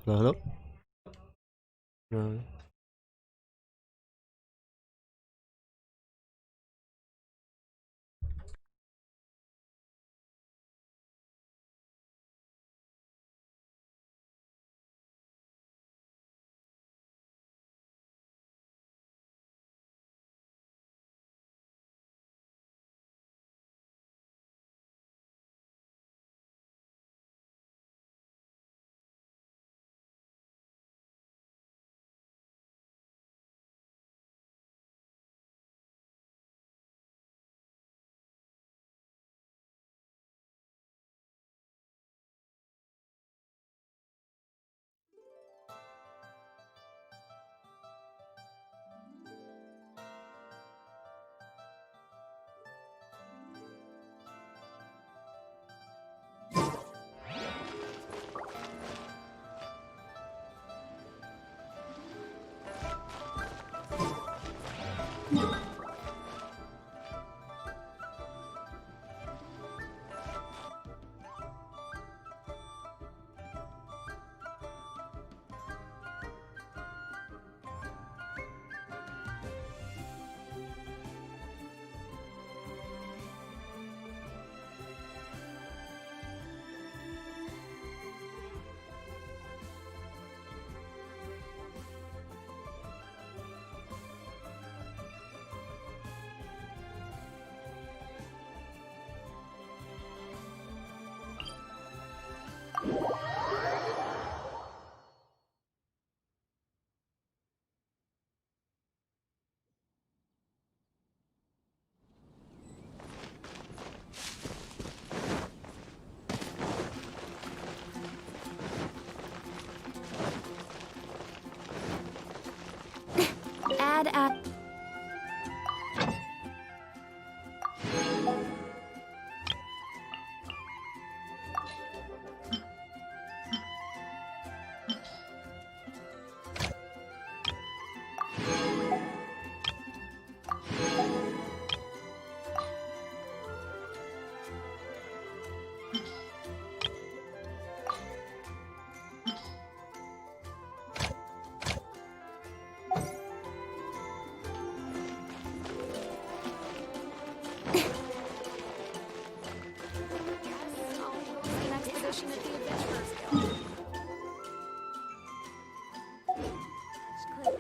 Hello? No. Add.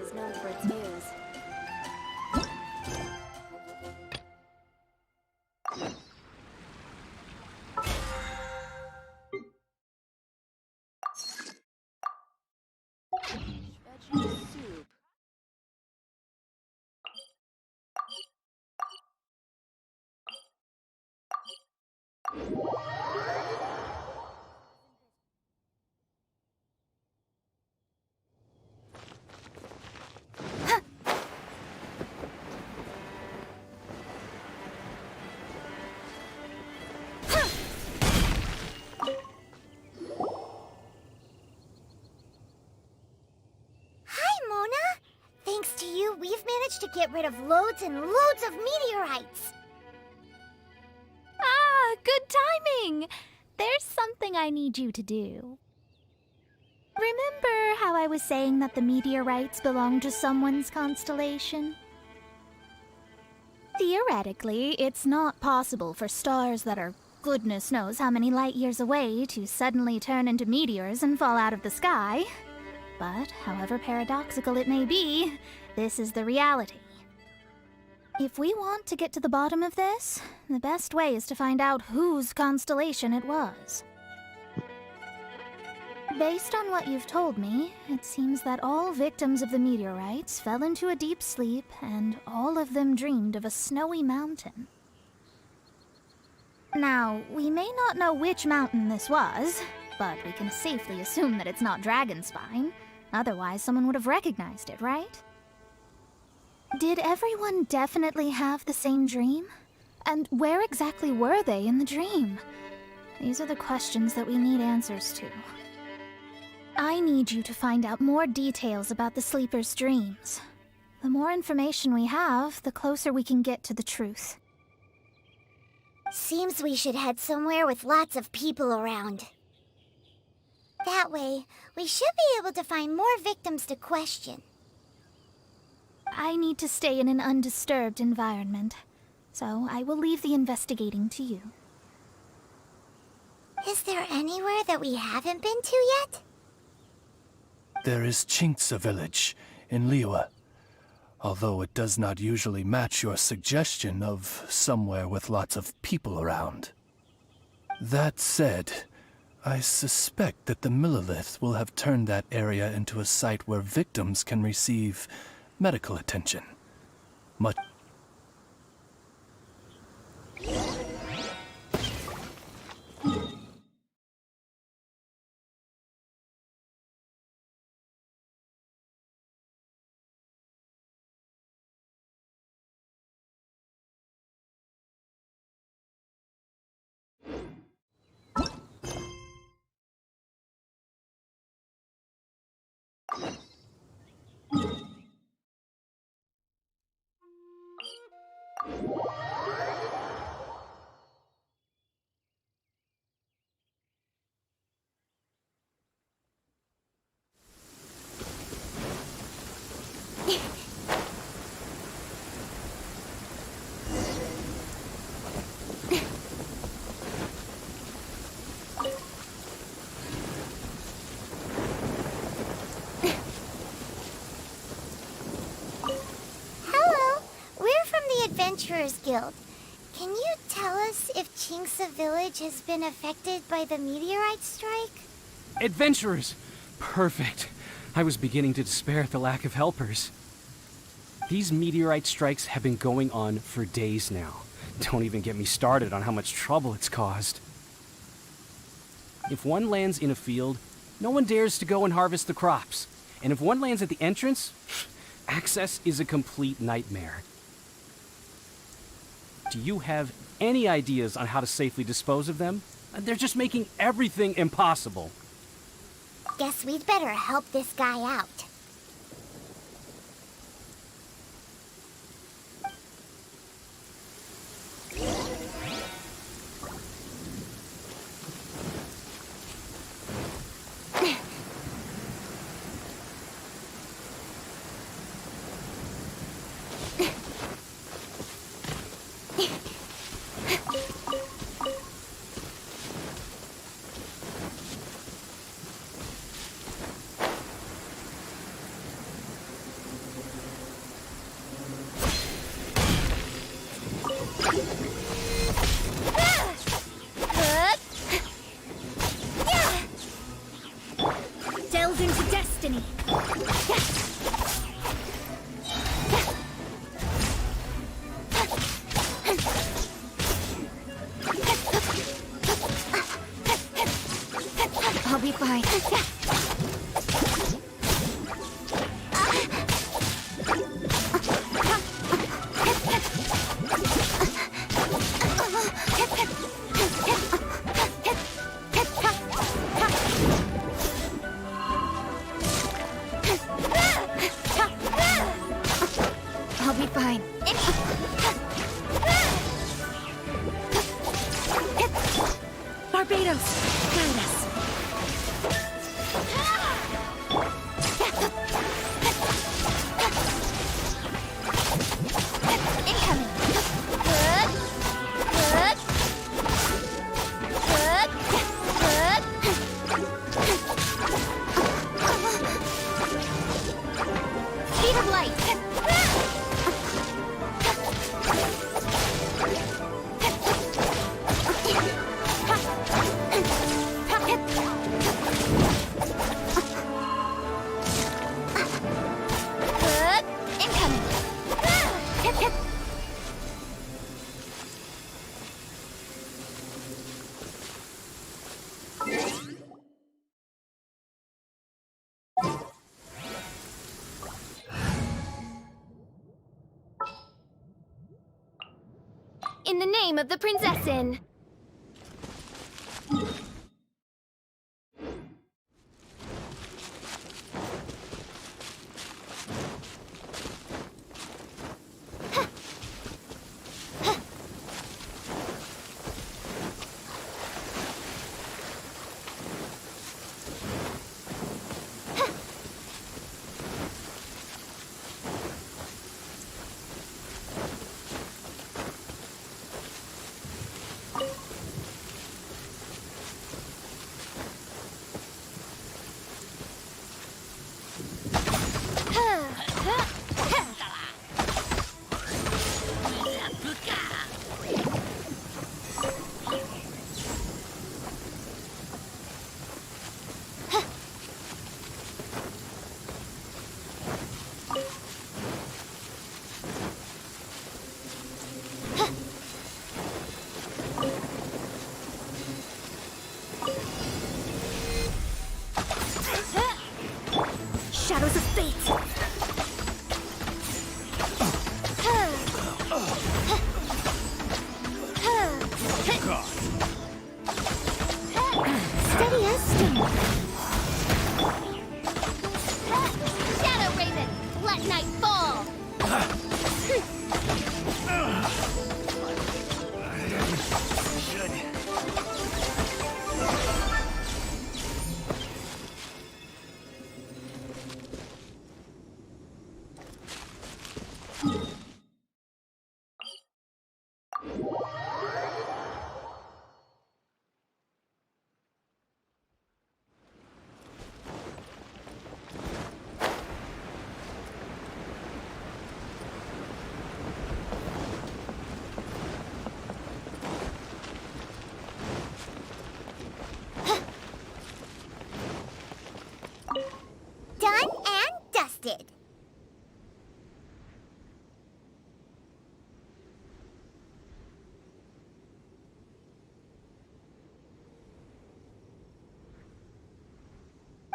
Is known for its news. Veggie soup. Thanks to you, we've managed to get rid of loads and loads of meteorites. Ah, good timing! There's something I need you to do. Remember how I was saying that the meteorites belong to someone's constellation? Theoretically, it's not possible for stars that are goodness knows how many light years away to suddenly turn into meteors and fall out of the sky. But, however paradoxical it may be, this is the reality. If we want to get to the bottom of this, the best way is to find out whose constellation it was. Based on what you've told me, it seems that all victims of the meteorites fell into a deep sleep, and all of them dreamed of a snowy mountain. Now, we may not know which mountain this was, but we can safely assume that it's not Dragonspine. Otherwise, someone would have recognized it, right? Did everyone definitely have the same dream? And where exactly were they in the dream? These are the questions that we need answers to. I need you to find out more details about the sleeper's dreams. The more information we have, the closer we can get to the truth. Seems we should head somewhere with lots of people around. That way, we should be able to find more victims to question. I need to stay in an undisturbed environment, so I will leave the investigating to you. Is there anywhere that we haven't been to yet? There is Chinksa village in Liyue, although it does not usually match your suggestion of somewhere with lots of people around. That said, I suspect that the Millilith will have turned that area into a site where victims can receive medical attention. Much Hello, we're from the Adventurers Guild. Can you tell us if Chinksa village has been affected by the meteorite strike? Adventurers! Perfect. I was beginning to despair at the lack of helpers. These meteorite strikes have been going on for days now. Don't even get me started on how much trouble it's caused. If one lands in a field, no one dares to go and harvest the crops. And if one lands at the entrance, access is a complete nightmare. Do you have any ideas on how to safely dispose of them? They're just making everything impossible. Guess we'd better help this guy out. Delve into destiny. I'll be fine. I'll be fine. Barbados, guide us. Incoming. Good. Good. Good. Good. Speed of light. Good. Incoming. Hip, hip. In the name of the Prinzessin. shadows of fate! Steady as stone. Shadow Raven, let night fall! Done and dusted.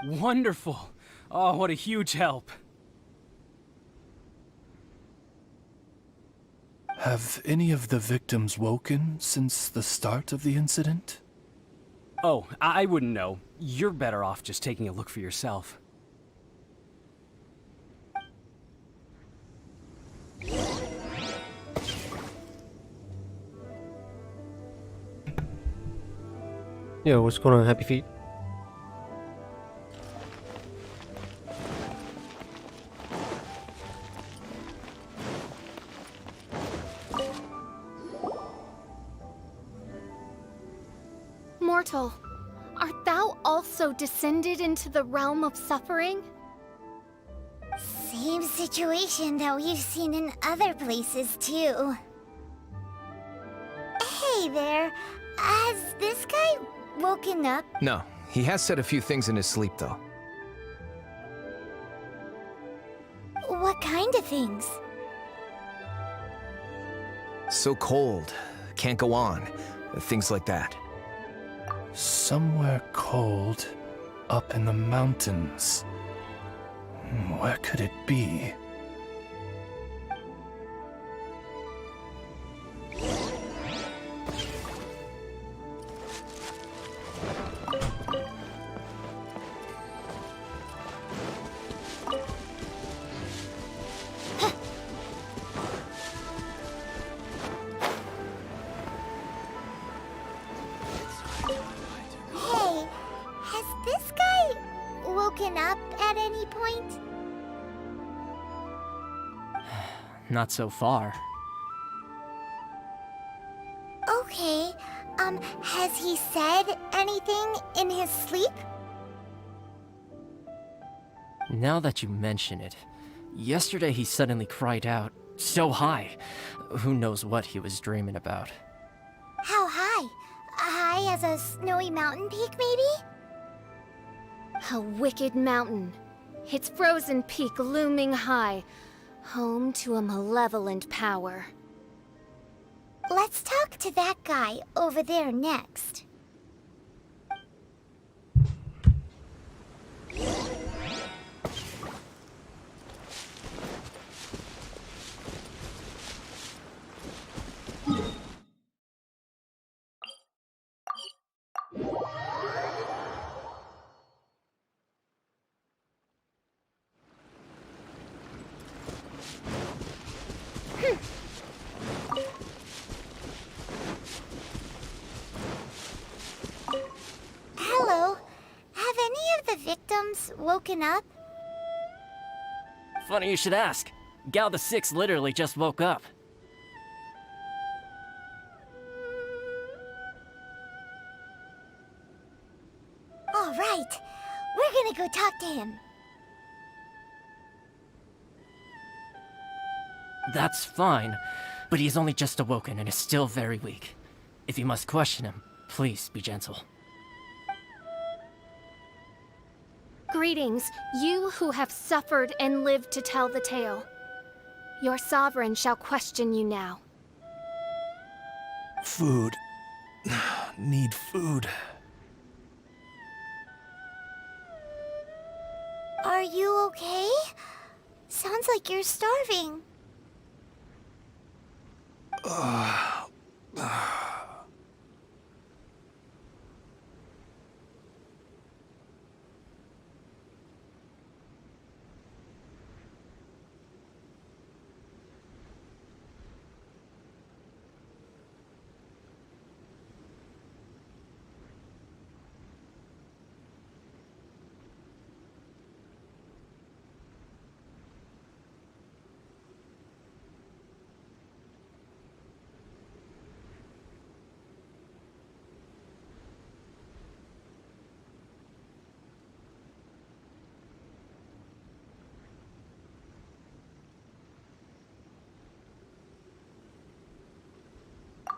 Wonderful. Oh, what a huge help. Have any of the victims woken since the start of the incident? Oh, I wouldn't know. You're better off just taking a look for yourself. Yo, what's going on, Happy Feet? Mortal, art thou also descended into the realm of suffering? Same situation that we've seen in other places, too. Hey there, has this guy woken up? No, he has said a few things in his sleep, though. What kind of things? So cold, can't go on, things like that. Somewhere cold, up in the mountains. Where could it be? Hey, has this guy woken up at any point? Not so far. Okay, has he said anything in his sleep? Now that you mention it, yesterday he suddenly cried out, so high. Who knows what he was dreaming about. How high? High as a snowy mountain peak, maybe? A wicked mountain, its frozen peak looming high, home to a malevolent power. Let's talk to that guy over there next. Hello. Have any of the victims woken up? Funny you should ask. Gal the Six literally just woke up. All right. We're gonna go talk to him. That's fine, but he's only just awoken and is still very weak. If you must question him, please be gentle. Greetings, you who have suffered and lived to tell the tale. Your sovereign shall question you now. Food. Need food. Are you okay? Sounds like you're starving.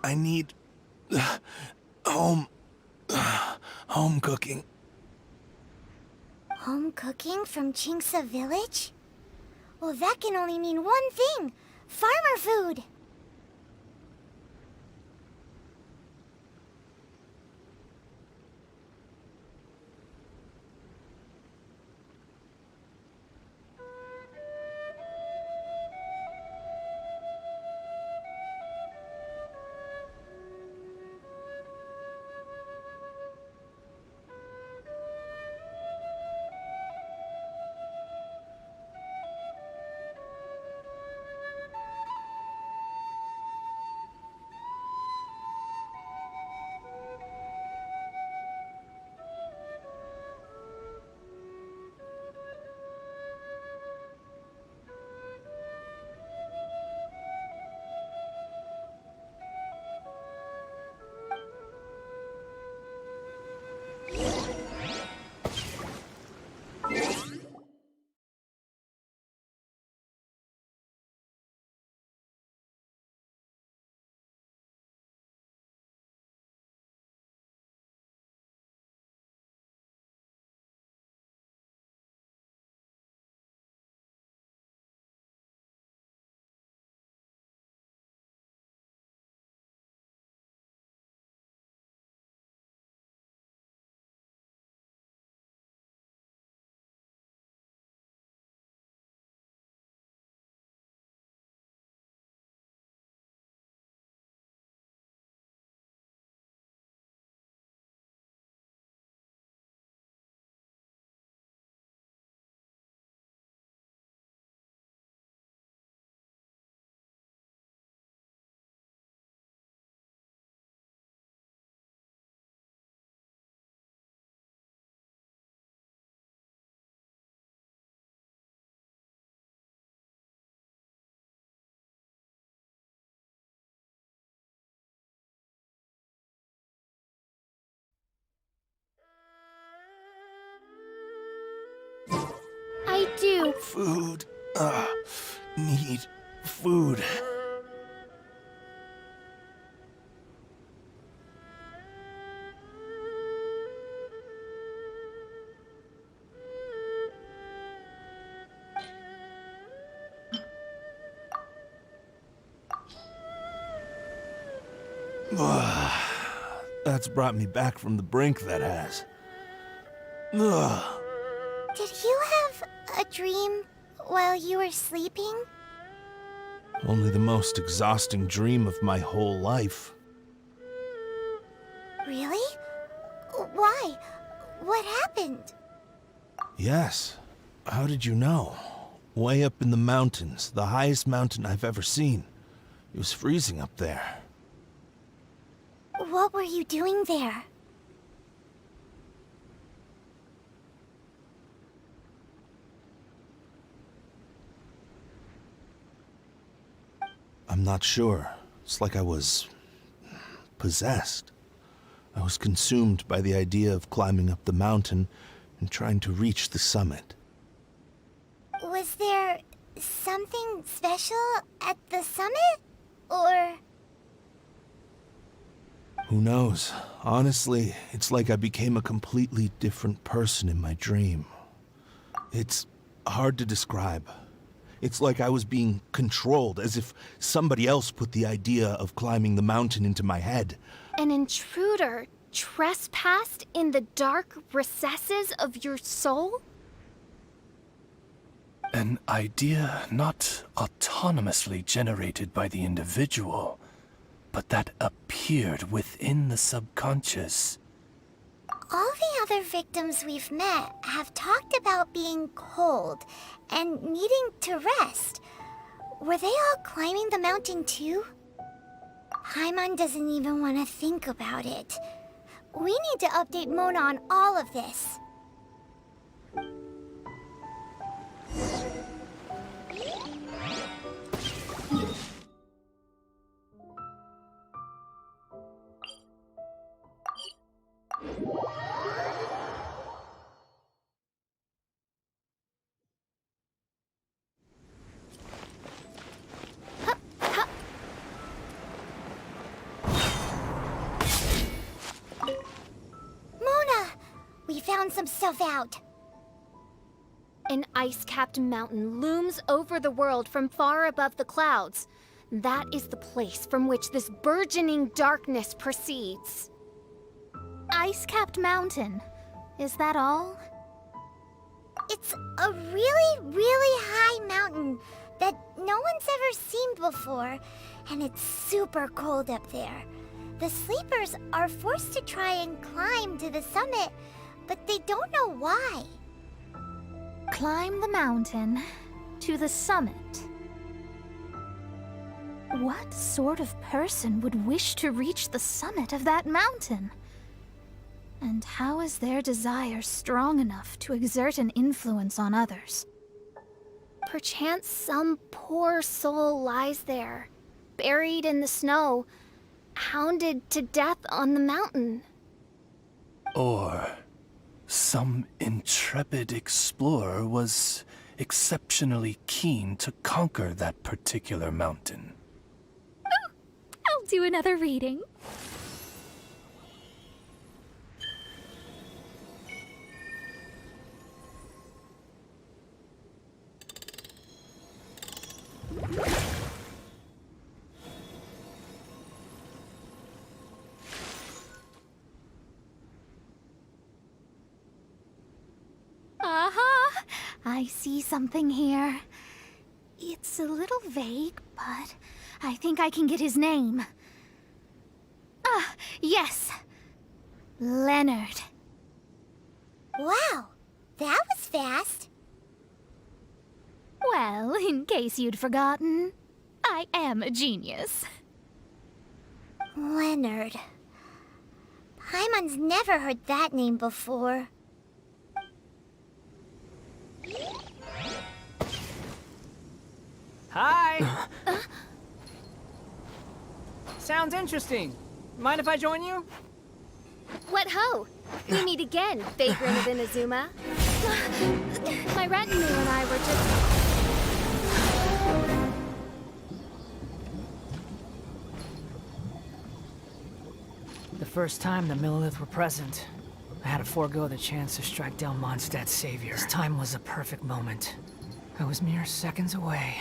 I need home cooking. Home cooking from Chingsa Village? Well, that can only mean one thing. Farmer food! I do. Food. Need food. That's brought me back from the brink, that has. Ugh. Did you have a dream while you were sleeping? Only the most exhausting dream of my whole life. Really? Why? What happened? Yes. How did you know? Way up in the mountains, the highest mountain I've ever seen. It was freezing up there. What were you doing there? I'm not sure. It's like I was possessed. I was consumed by the idea of climbing up the mountain and trying to reach the summit. Was there something special at the summit? Or... Who knows? Honestly, it's like I became a completely different person in my dream. It's hard to describe. It's like I was being controlled, as if somebody else put the idea of climbing the mountain into my head. An intruder trespassed in the dark recesses of your soul? An idea not autonomously generated by the individual, but that appeared within the subconscious. All the other victims we've met have talked about being cold and needing to rest. Were they all climbing the mountain too? Paimon doesn't even want to think about it. We need to update Mona on all of this. Mona! We found some stuff out. An ice-capped mountain looms over the world from far above the clouds. That is the place from which this burgeoning darkness proceeds. Ice-capped mountain. Is that all? It's a really, really high mountain that no one's ever seen before, and it's super cold up there. The sleepers are forced to try and climb to the summit, but they don't know why. Climb the mountain to the summit. What sort of person would wish to reach the summit of that mountain? And how is their desire strong enough to exert an influence on others? Perchance some poor soul lies there, buried in the snow, hounded to death on the mountain. Or some intrepid explorer was exceptionally keen to conquer that particular mountain. I'll do another reading. Aha! I see something here. It's a little vague, but I think I can get his name. Ah, yes! Leonard. Wow, that was fast. Well, in case you'd forgotten, I am a genius. Leonard. Paimon's never heard that name before. Hi! Sounds interesting. Mind if I join you? What ho! We meet again, vagrant of Inazuma. My retinue and I were just... The first time the Millelith were present, I had to forego the chance to strike down Mondstadt's savior. This time was a perfect moment. I was mere seconds away.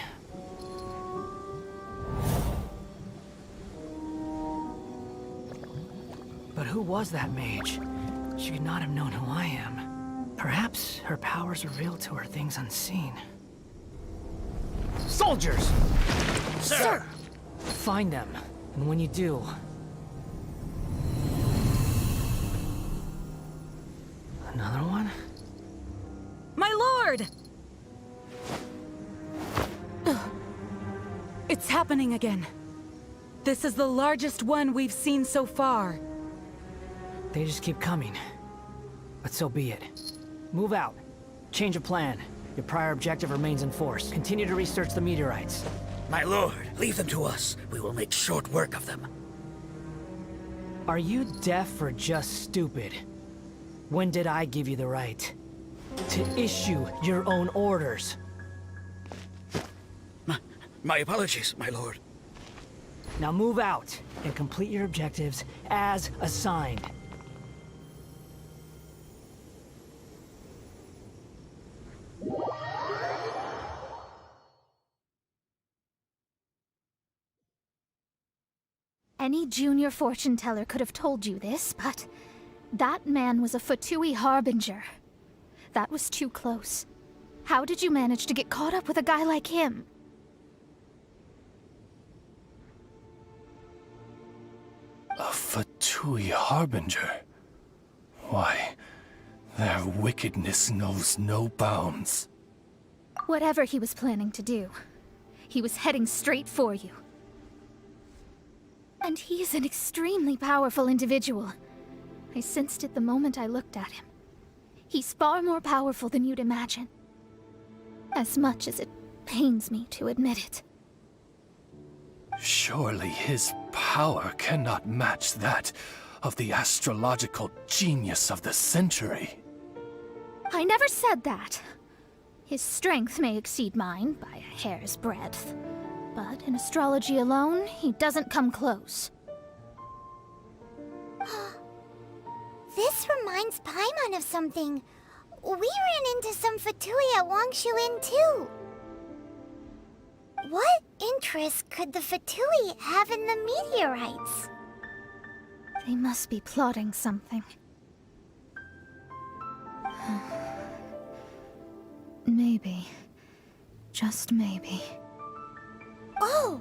But who was that mage? She could not have known who I am. Perhaps her powers revealed to her things unseen. Soldiers! Sir! Find them, and when you do... Another one? My lord! It's happening again. This is the largest one we've seen so far. They just keep coming. But so be it. Move out. Change of plan. Your prior objective remains in force. Continue to research the meteorites. My lord, leave them to us. We will make short work of them. Are you deaf or just stupid? When did I give you the right to issue your own orders? My apologies, my lord. Now move out and complete your objectives as assigned. Any junior fortune teller could have told you this, but that man was a Fatui harbinger. That was too close. How did you manage to get caught up with a guy like him? A Fatui Harbinger? Why, their wickedness knows no bounds. Whatever he was planning to do, he was heading straight for you. And he's an extremely powerful individual. I sensed it the moment I looked at him. He's far more powerful than you'd imagine. As much as it pains me to admit it. Surely his power cannot match that of the astrological genius of the century. I never said that. His strength may exceed mine by a hair's breadth, but in astrology alone, he doesn't come close. This reminds Paimon of something. We ran into some Fatui at Wangshu Inn too. What interest could the Fatui have in the meteorites? They must be plotting something. Maybe. Just maybe. Oh!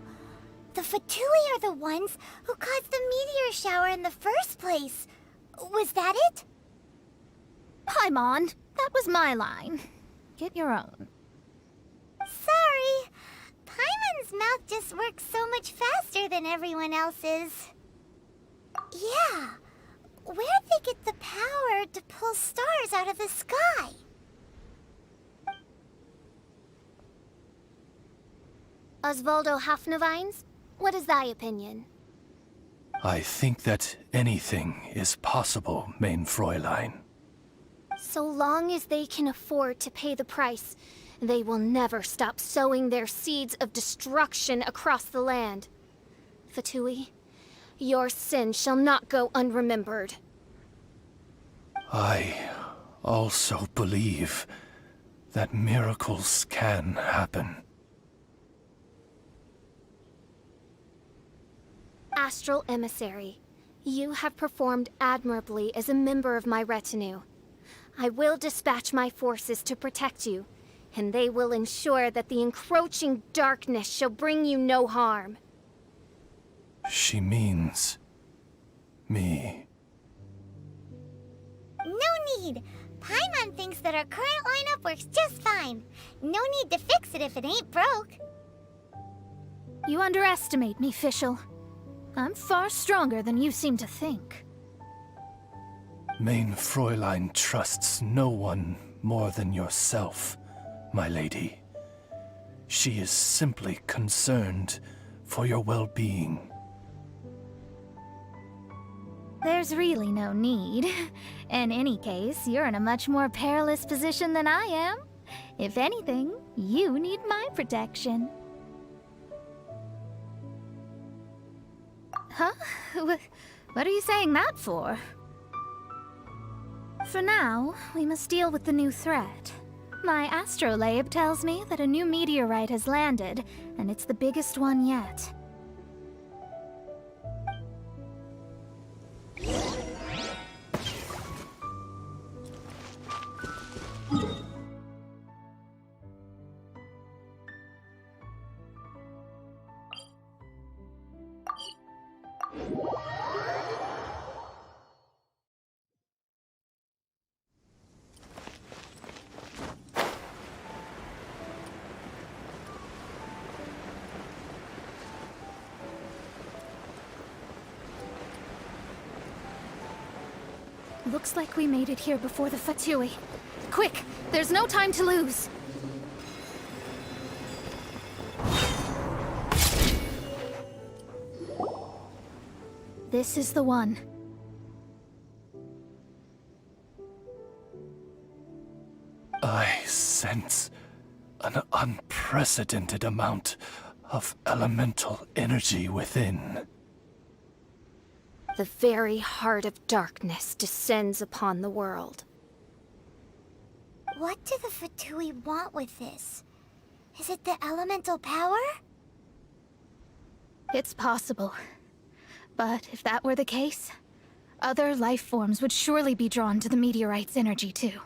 The Fatui are the ones who caused the meteor shower in the first place. Was that it? Paimon, that was my line. Get your own. Sorry. Paimon's mouth just works so much faster than everyone else's. Yeah. Where'd they get the power to pull stars out of the sky? Osvaldo Hafnavines, what is thy opinion? I think that anything is possible, main Fräulein. So long as they can afford to pay the price, they will never stop sowing their seeds of destruction across the land. Fatui, your sin shall not go unremembered. I also believe that miracles can happen. Astral Emissary, you have performed admirably as a member of my retinue. I will dispatch my forces to protect you, and they will ensure that the encroaching darkness shall bring you no harm. She means me. No need. Paimon thinks that our current lineup works just fine. No need to fix it if it ain't broke. You underestimate me, fischl. I'm far stronger than you seem to think. Main Fräulein trusts no one more than yourself, my lady. She is simply concerned for your well-being. There's really no need. In any case, you're in a much more perilous position than I am. If anything, you need my protection. Huh? What are you saying that for? For now, we must deal with the new threat. My astrolabe tells me that a new meteorite has landed, and it's the biggest one yet. Looks like we made it here before the Fatui. Quick! There's no time to lose! This is the one. I sense an unprecedented amount of elemental energy within. The very heart of darkness descends upon the world. What do the Fatui want with this? Is it the elemental power? It's possible. But if that were the case, other life forms would surely be drawn to the meteorite's energy too.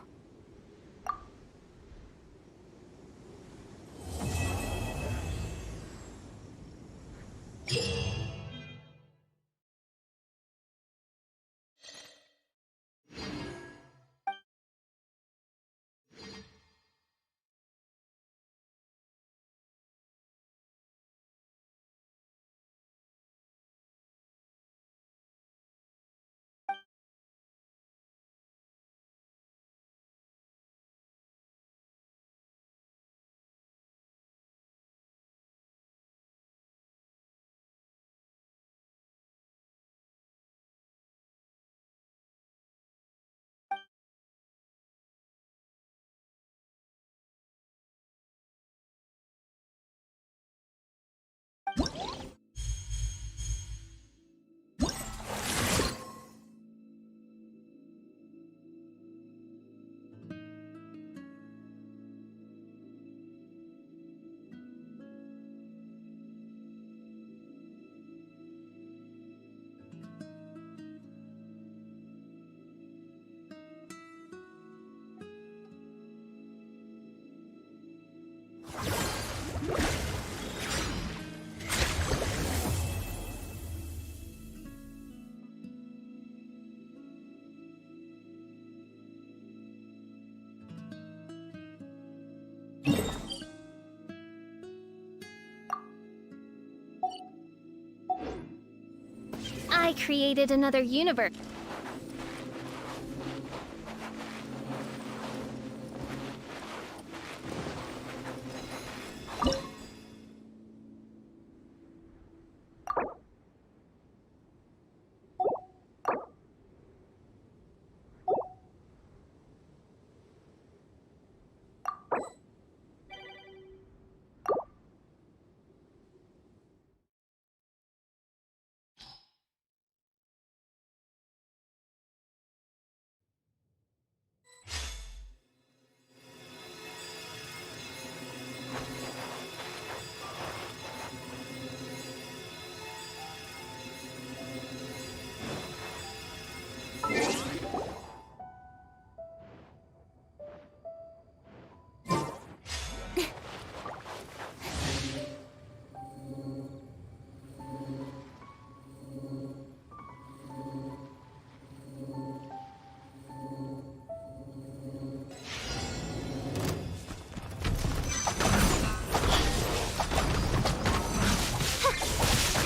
I created another universe.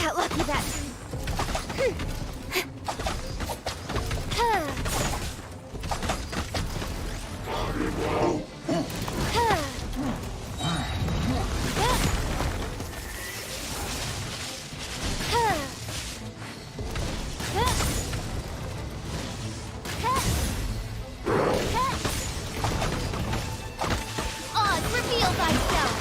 Got lucky that time. Oz, reveal thyself!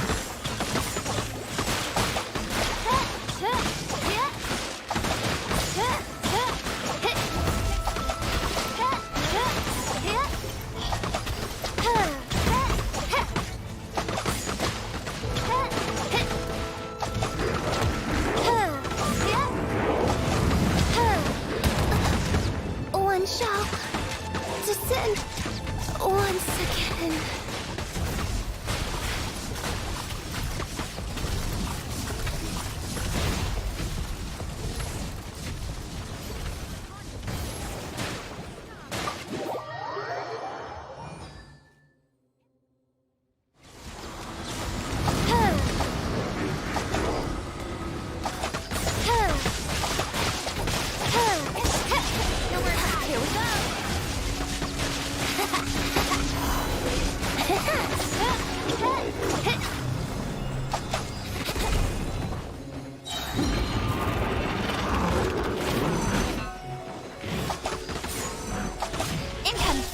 One shall descend once again. Here we go. Incoming.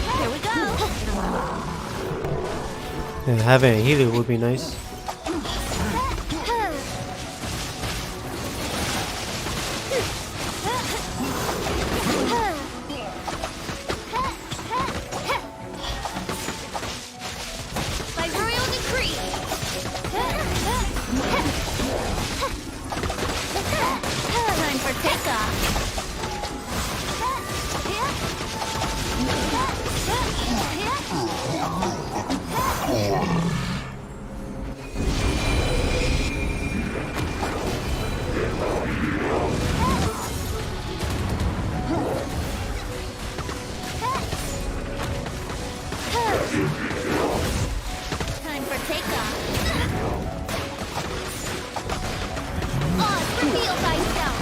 Here we go. Yeah, having a healer would be nice. By royal decree. Time for takeoff. Time for takeoff. Oz, reveal thyself.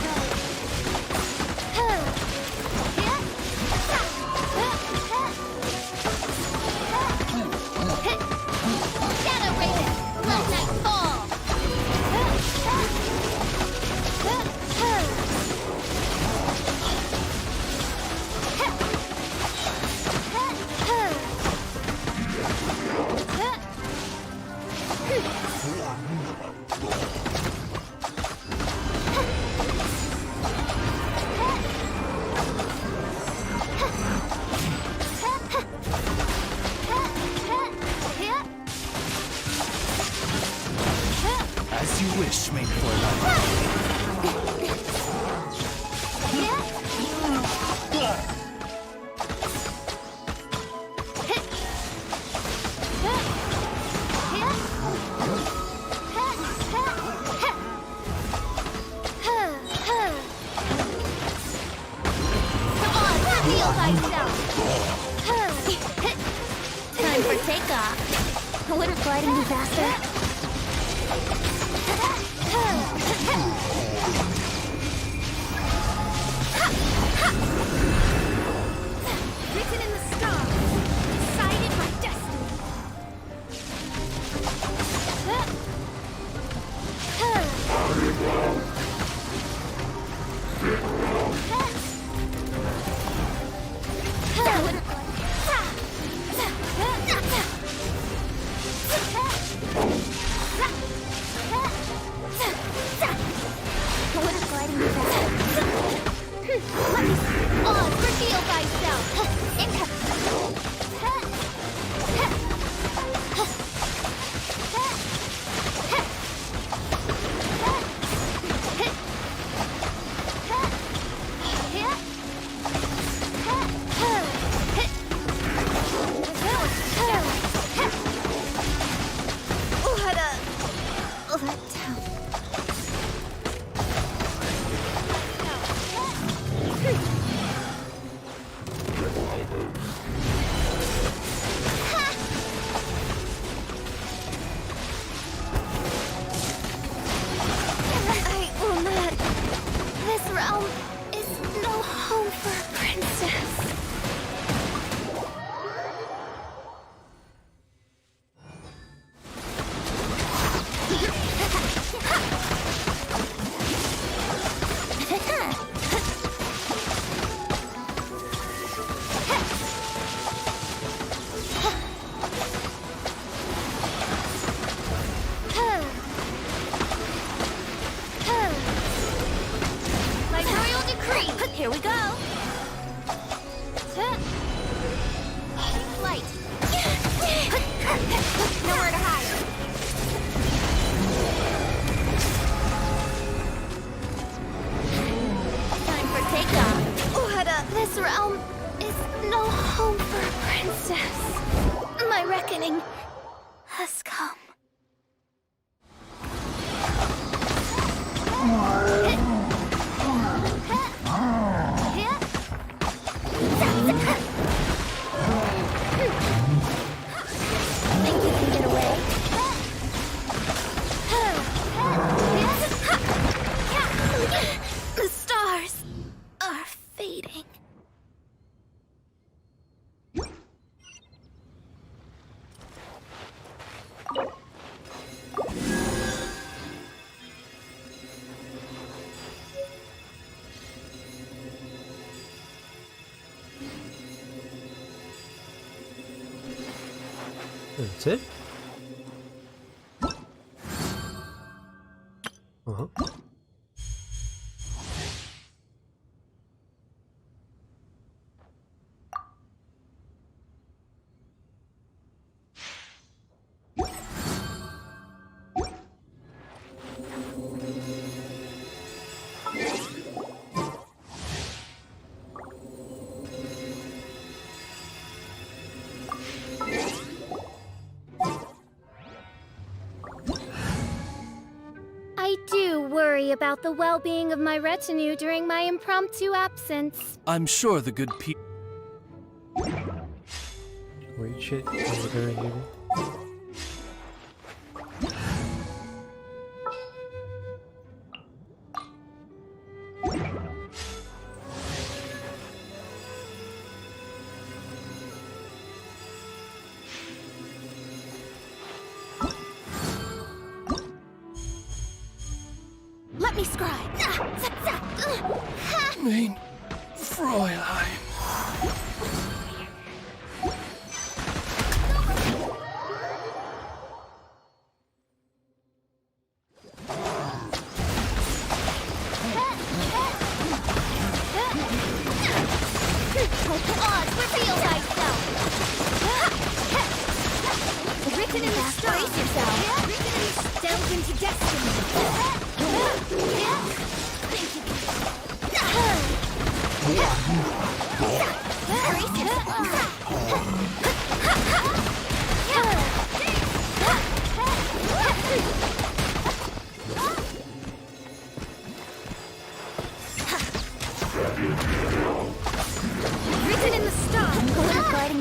Shadow Raven, let night fall. As you wish, mate for life. Time for takeoff. Wouldn't gliding be faster? Written in the stars, decided my destiny. What is gliding me back? Reveal thyself. Here we go. Flight. Nowhere to hide. Time for takeoff. This realm is no home for a princess. My reckoning has come. The stars are fading. That's it? Uh-huh. I do worry about the well-being of my retinue during my impromptu absence. I'm sure the good people. Reach it over there, maybe. Let me scribe. Mein Fräulein. Reveal thyself. Written in the stars. Brace yourself. Delve into destiny. Written in the stars. Gliding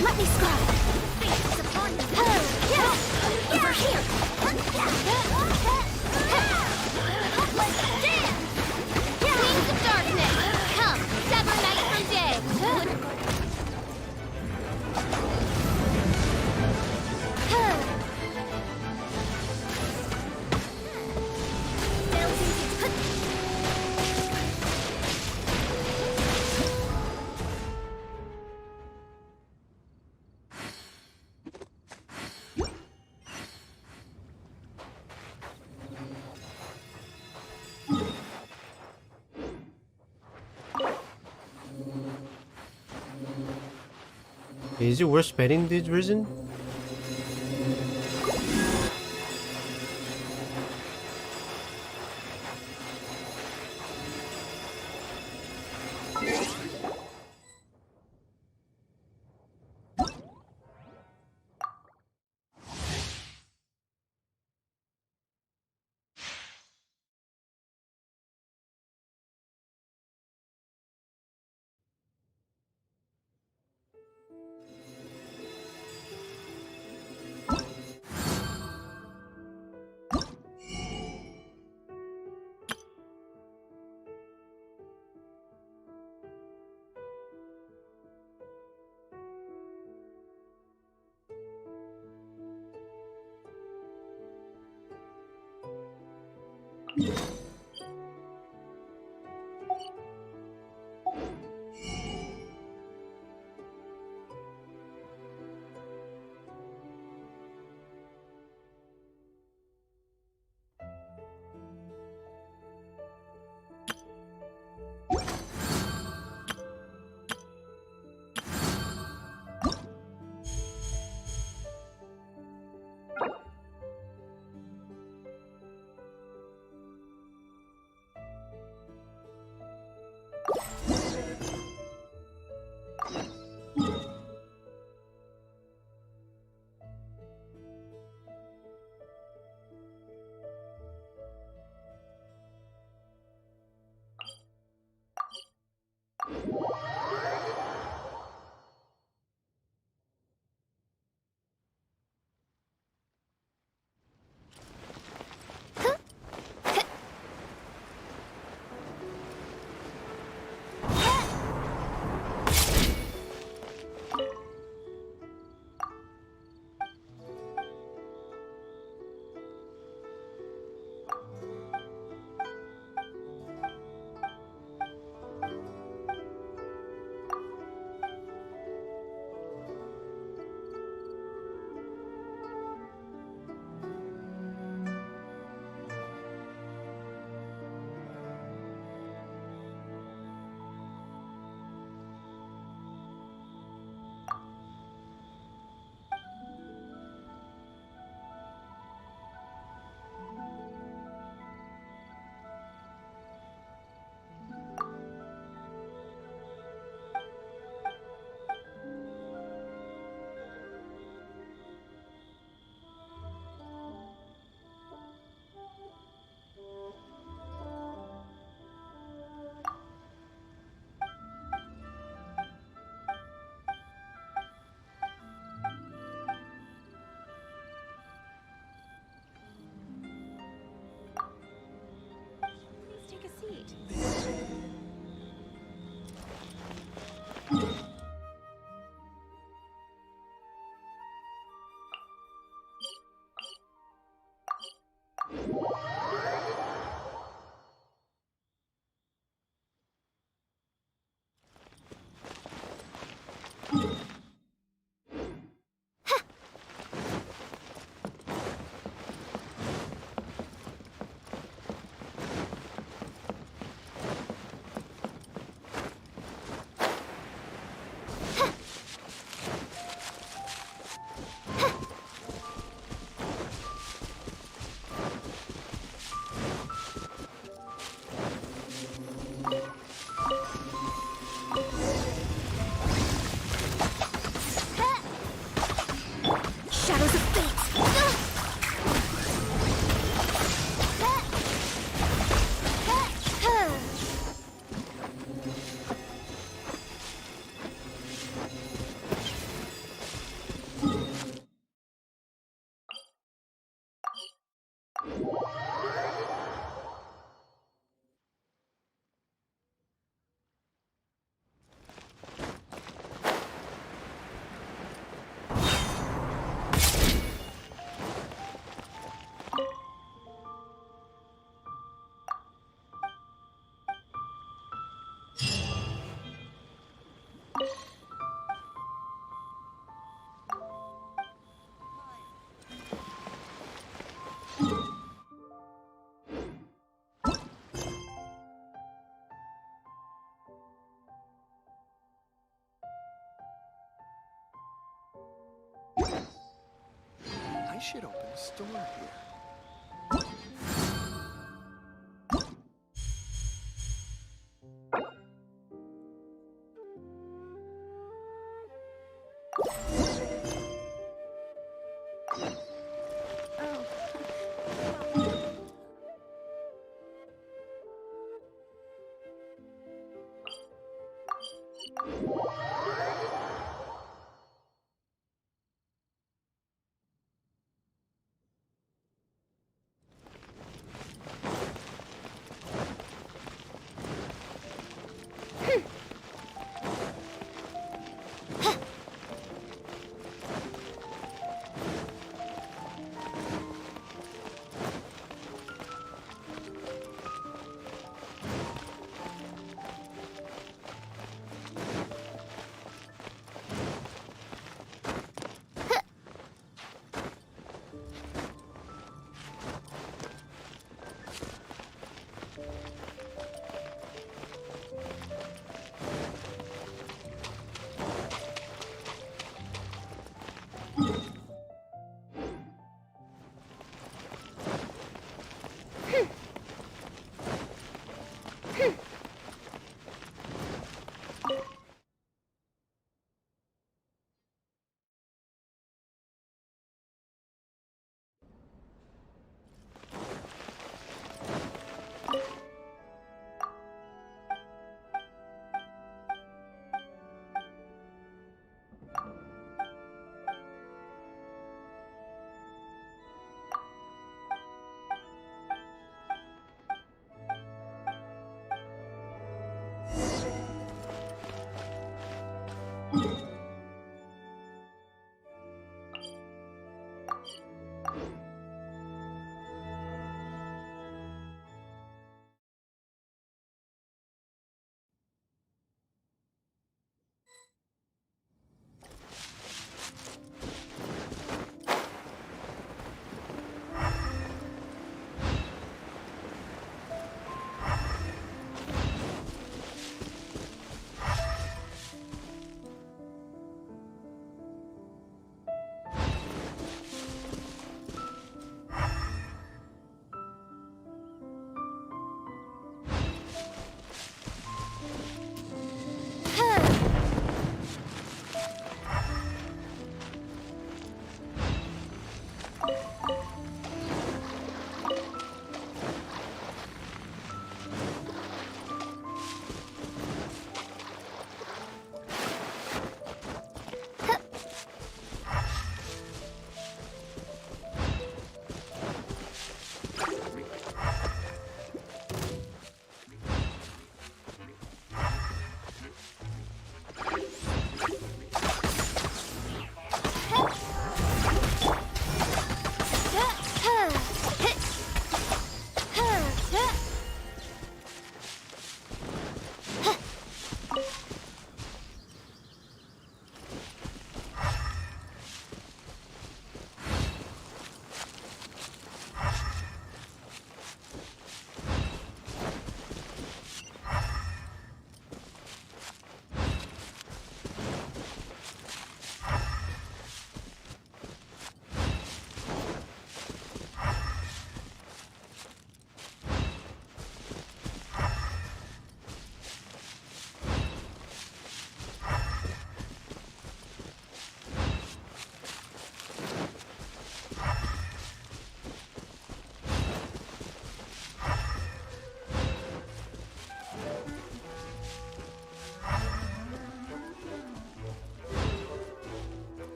Let me scrub. Fate is upon you. Over here. Let's dance. Wings of darkness. Come, sever night from day. Is it worth spending this reason? I should open a store here.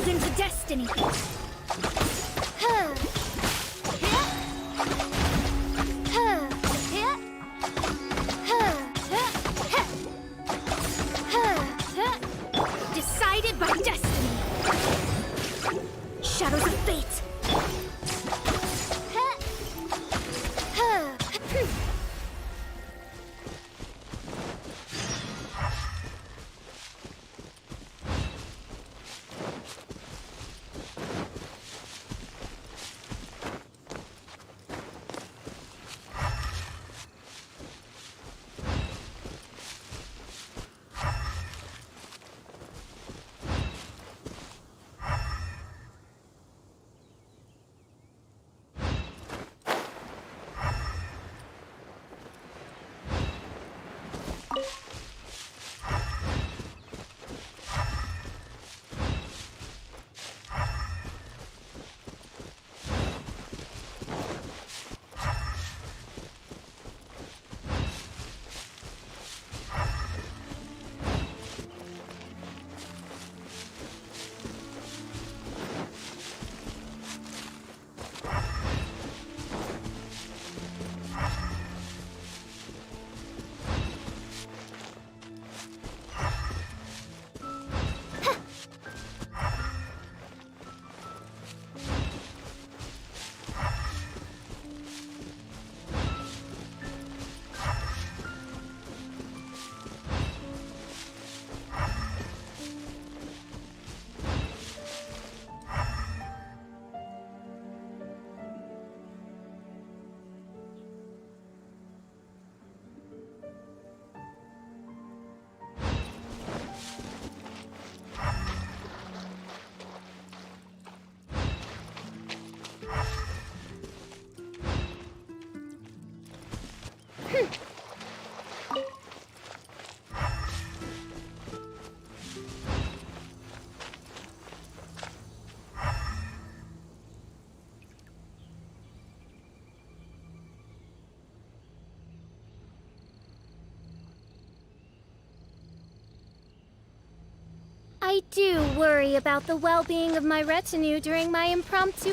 Bound into destiny. Decided by destiny. Shadows of fate. I do worry about the well-being of my retinue during my impromptu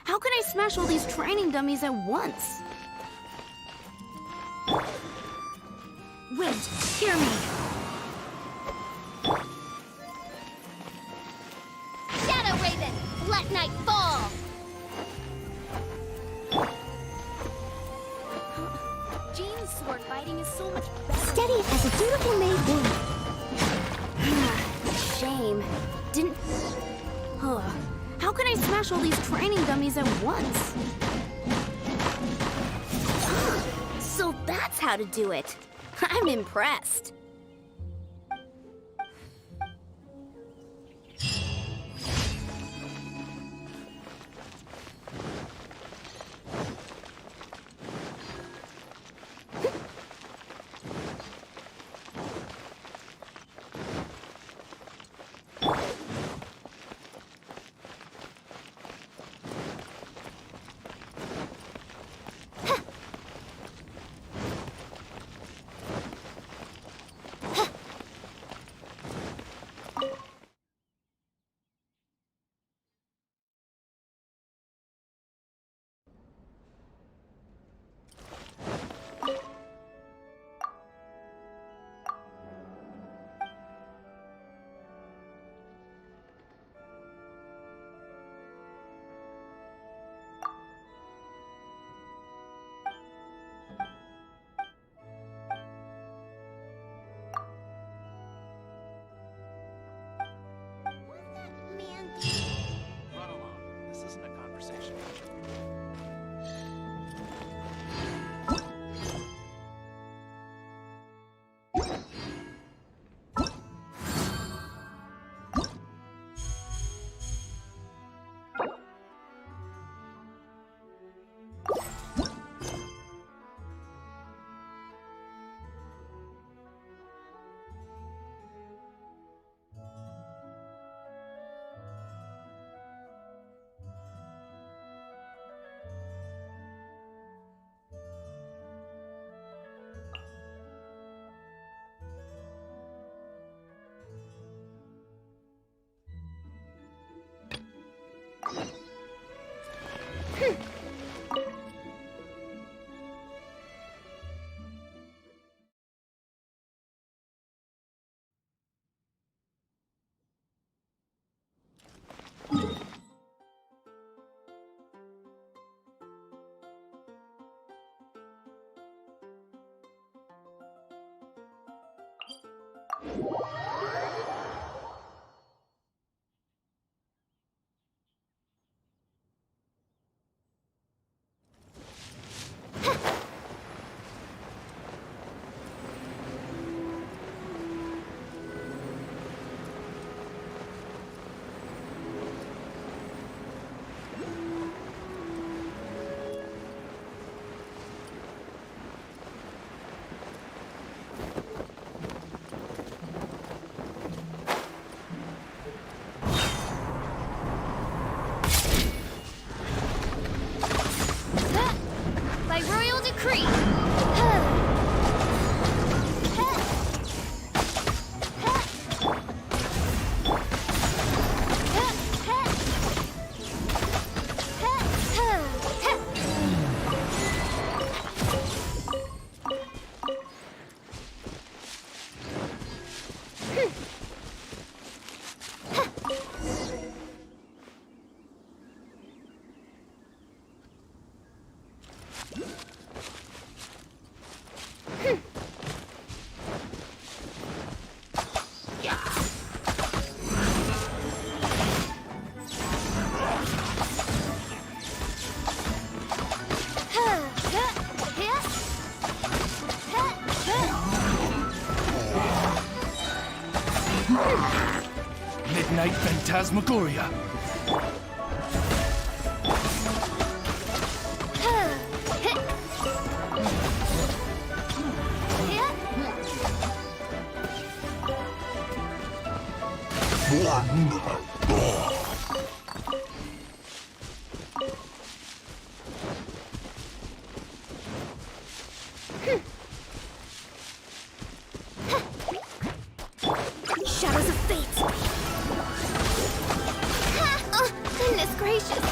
How can I smash all these training dummies at once? Wait, hear me. Shadow Raven, let night fall. Jean's sword fighting is so much better. Steady as a dutiful maid would. Shame. Didn't... How can I smash all these training dummies at once? So that's how to do it. I'm impressed. By royal decree. Midnight Phantasmagoria. Shadows of fate. Oh, goodness gracious.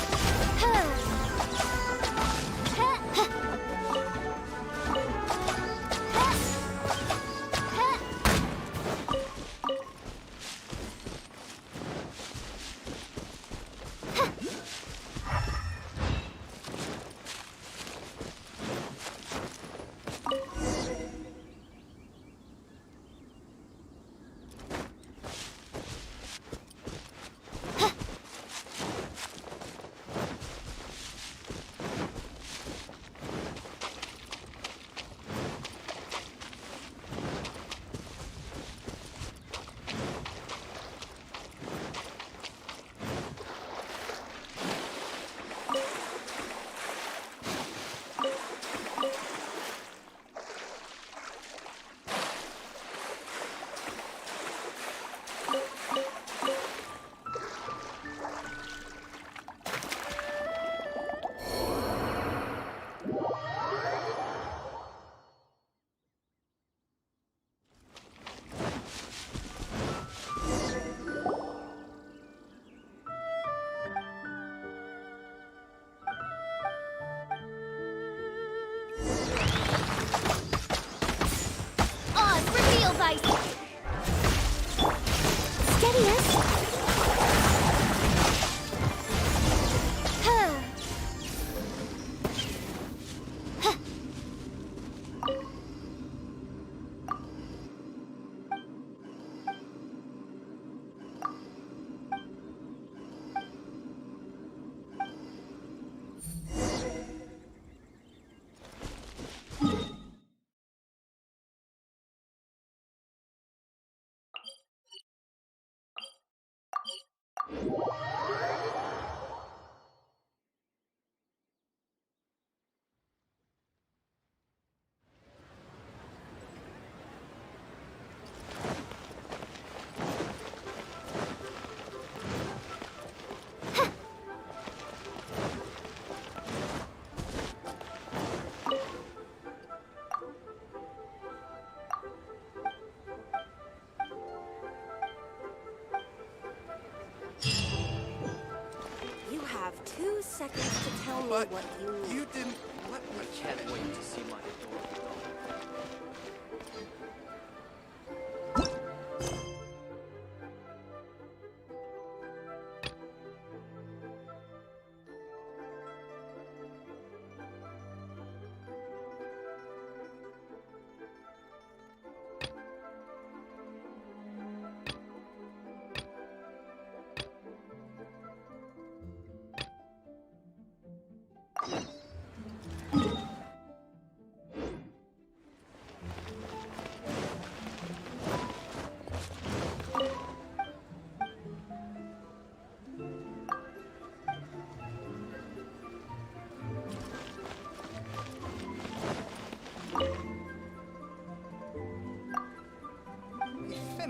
You have 2 seconds to tell me what you didn't let me. I can't wait to see my adorable daughter.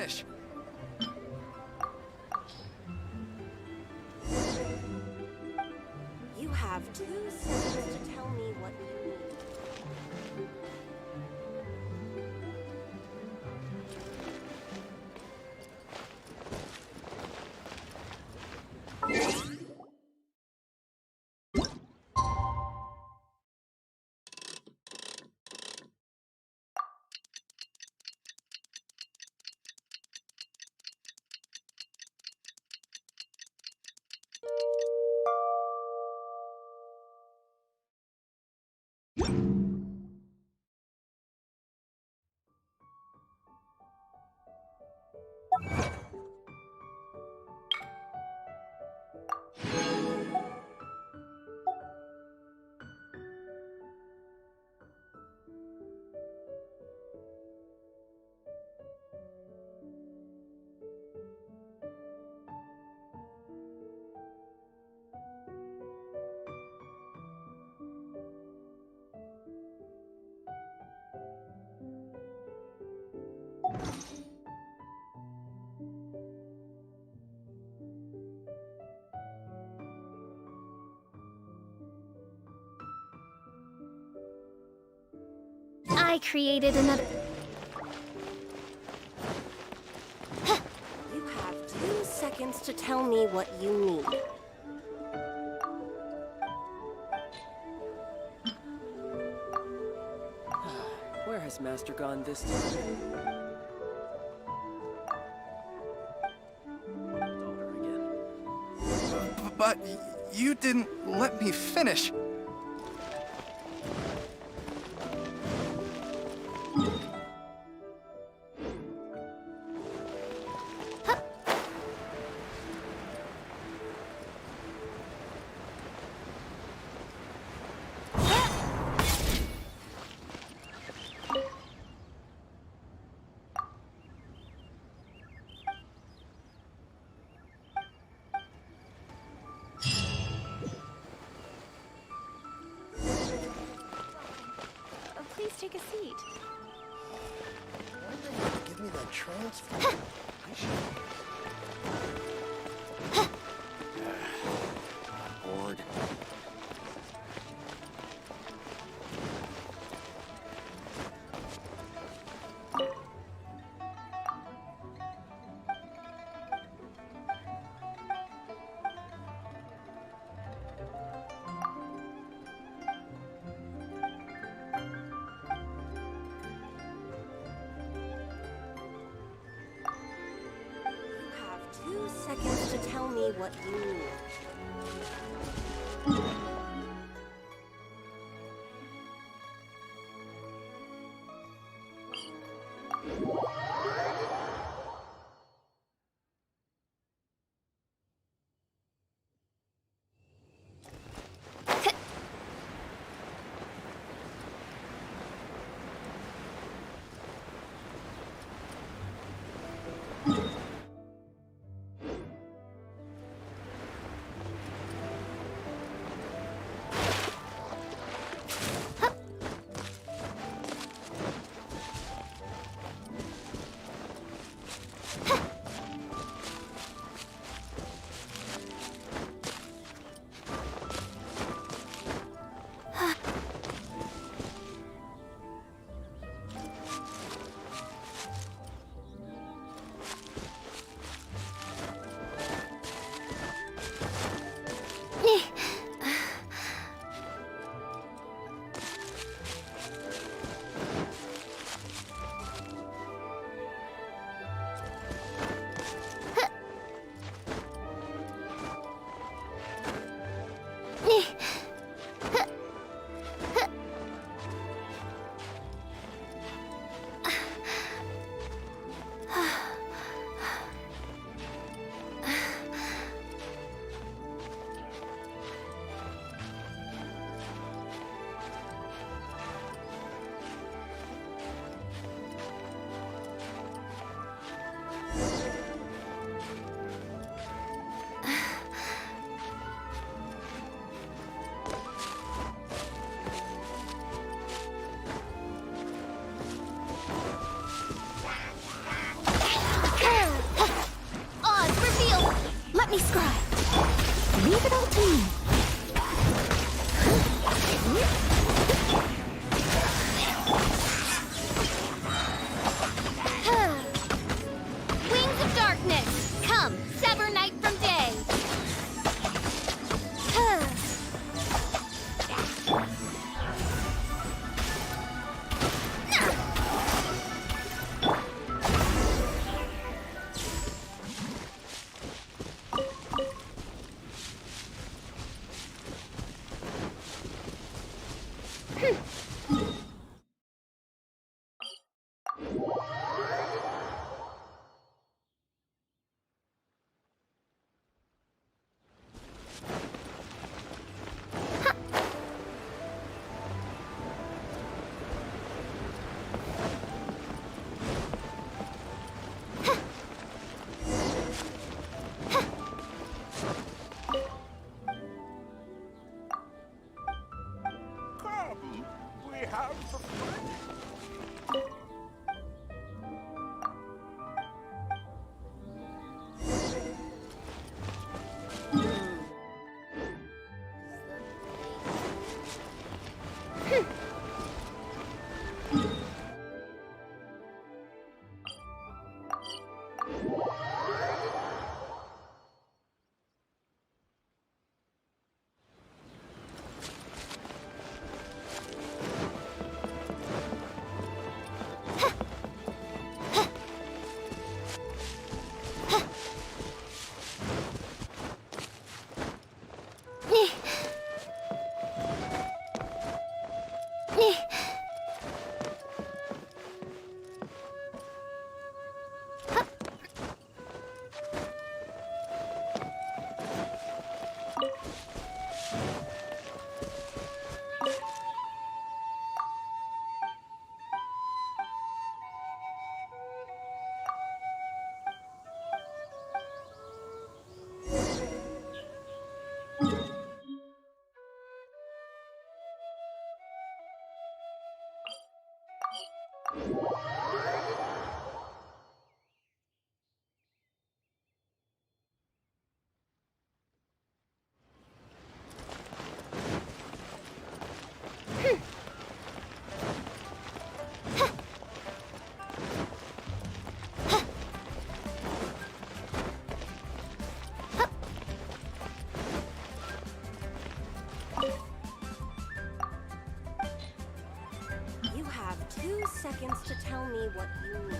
finish. You have 2 seconds to tell me what you need. I created another... You have 2 seconds to tell me what you need. Where has Master gone this time? Daughter again. But you didn't let me finish. Please take a seat. Why did they have to give me that transfer? I should. Bored. You have 2 seconds to tell me what you need. have for fun. You have 2 seconds to tell me what you need.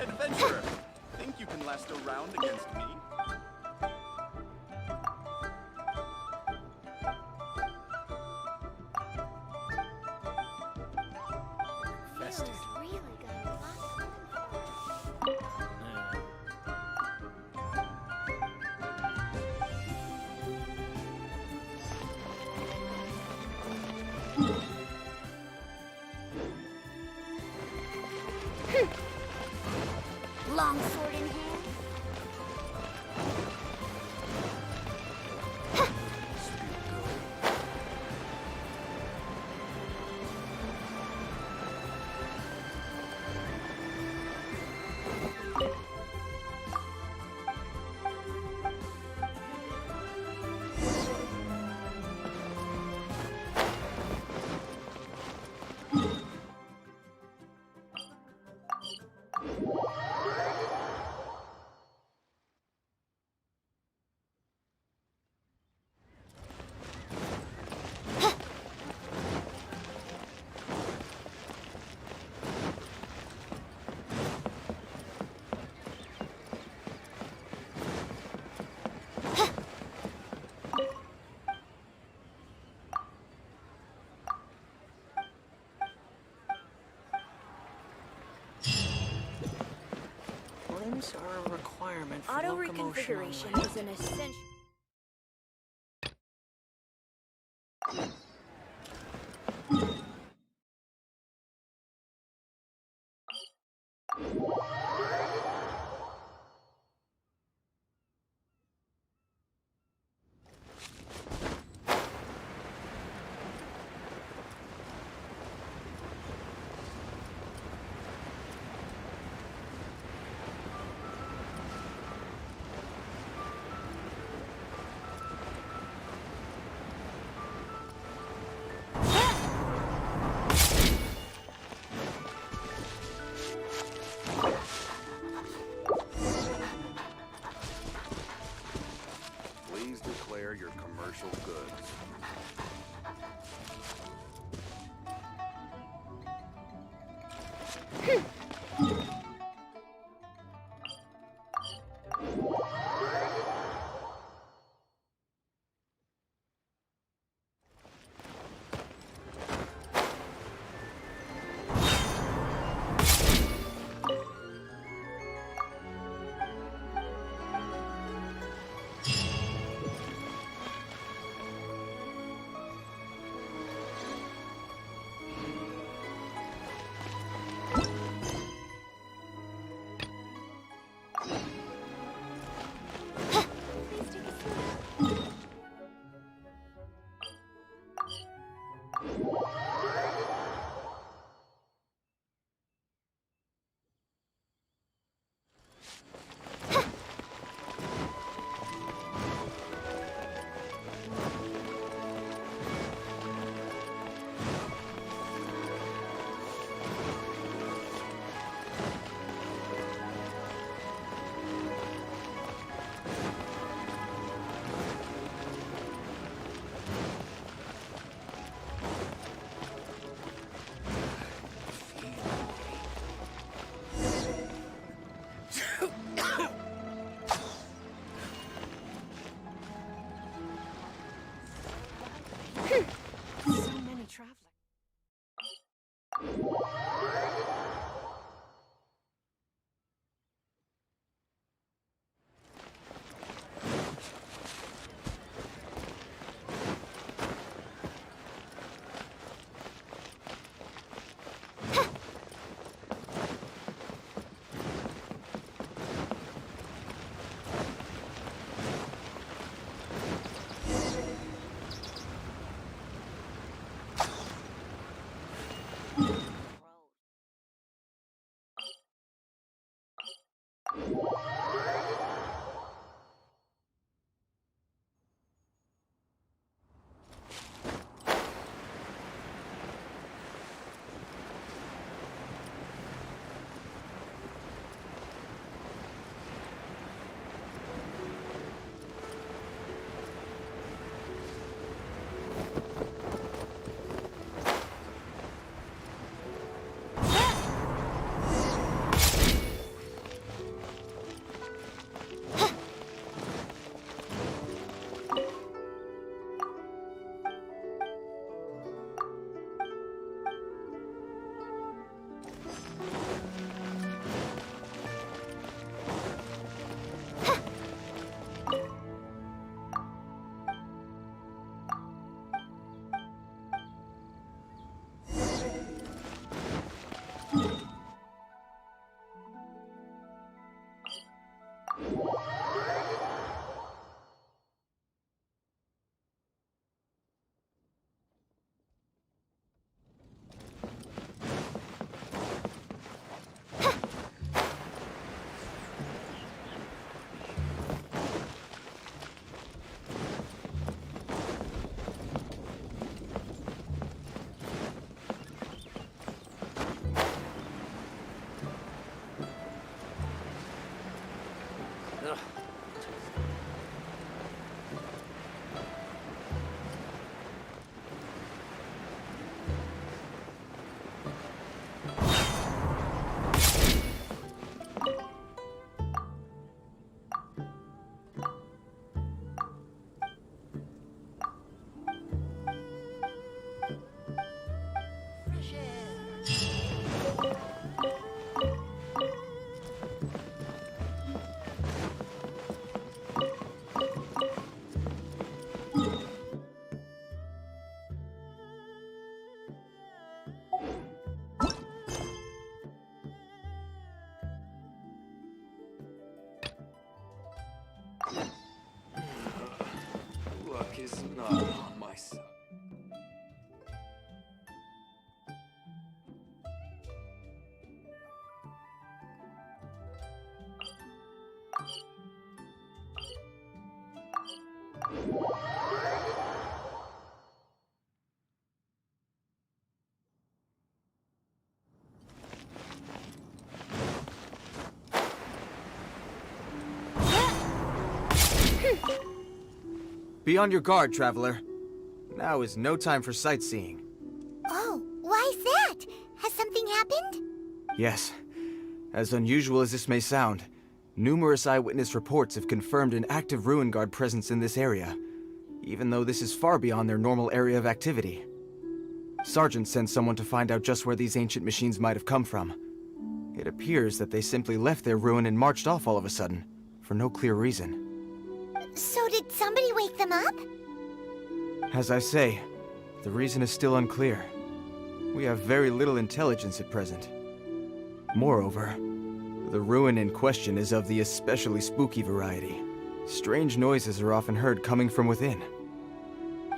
Adventurer, think you can last a round against me? Festive. Really good. Long sword in hand. Jumps are a requirement for Auto locomotion on reconfiguration land. is an essential. Please declare your commercial goods. So many travelers. Luck is not on my side. Be on your guard, traveler. Now is no time for sightseeing. Oh, why's that? Has something happened? Yes. As unusual as this may sound, numerous eyewitness reports have confirmed an active Ruin Guard presence in this area, even though this is far beyond their normal area of activity. Sergeant sent someone to find out just where these ancient machines might have come from. It appears that they simply left their ruin and marched off all of a sudden, for no clear reason. So did somebody wake them up? As I say, the reason is still unclear. We have very little intelligence at present. Moreover, the ruin in question is of the especially spooky variety. Strange noises are often heard coming from within.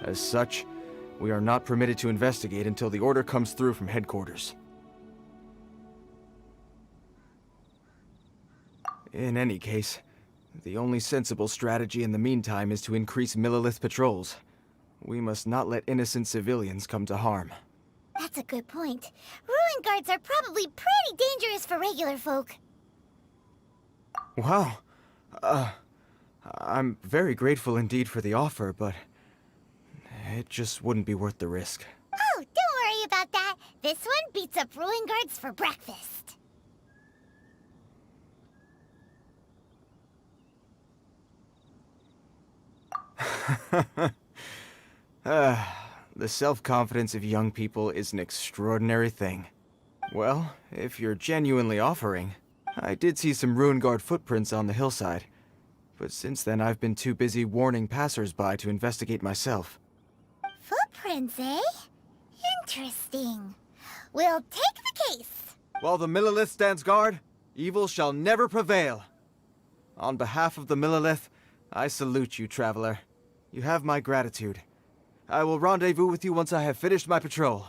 As such, we are not permitted to investigate until the order comes through from headquarters. In any case, the only sensible strategy in the meantime is to increase Millilith patrols. We must not let innocent civilians come to harm. That's a good point. Ruin guards are probably pretty dangerous for regular folk. Wow. I'm very grateful indeed for the offer, but it just wouldn't be worth the risk. Oh, don't worry about that. This one beats up ruin guards for breakfast. The self-confidence of young people is an extraordinary thing. Well, if you're genuinely offering, I did see some Ruin Guard footprints on the hillside, but since then I've been too busy warning passers-by to investigate myself. Footprints, eh? Interesting. We'll take the case. While the Millilith stands guard, evil shall never prevail. On behalf of the Millilith, I salute you, traveler. You have my gratitude. I will rendezvous with you once I have finished my patrol.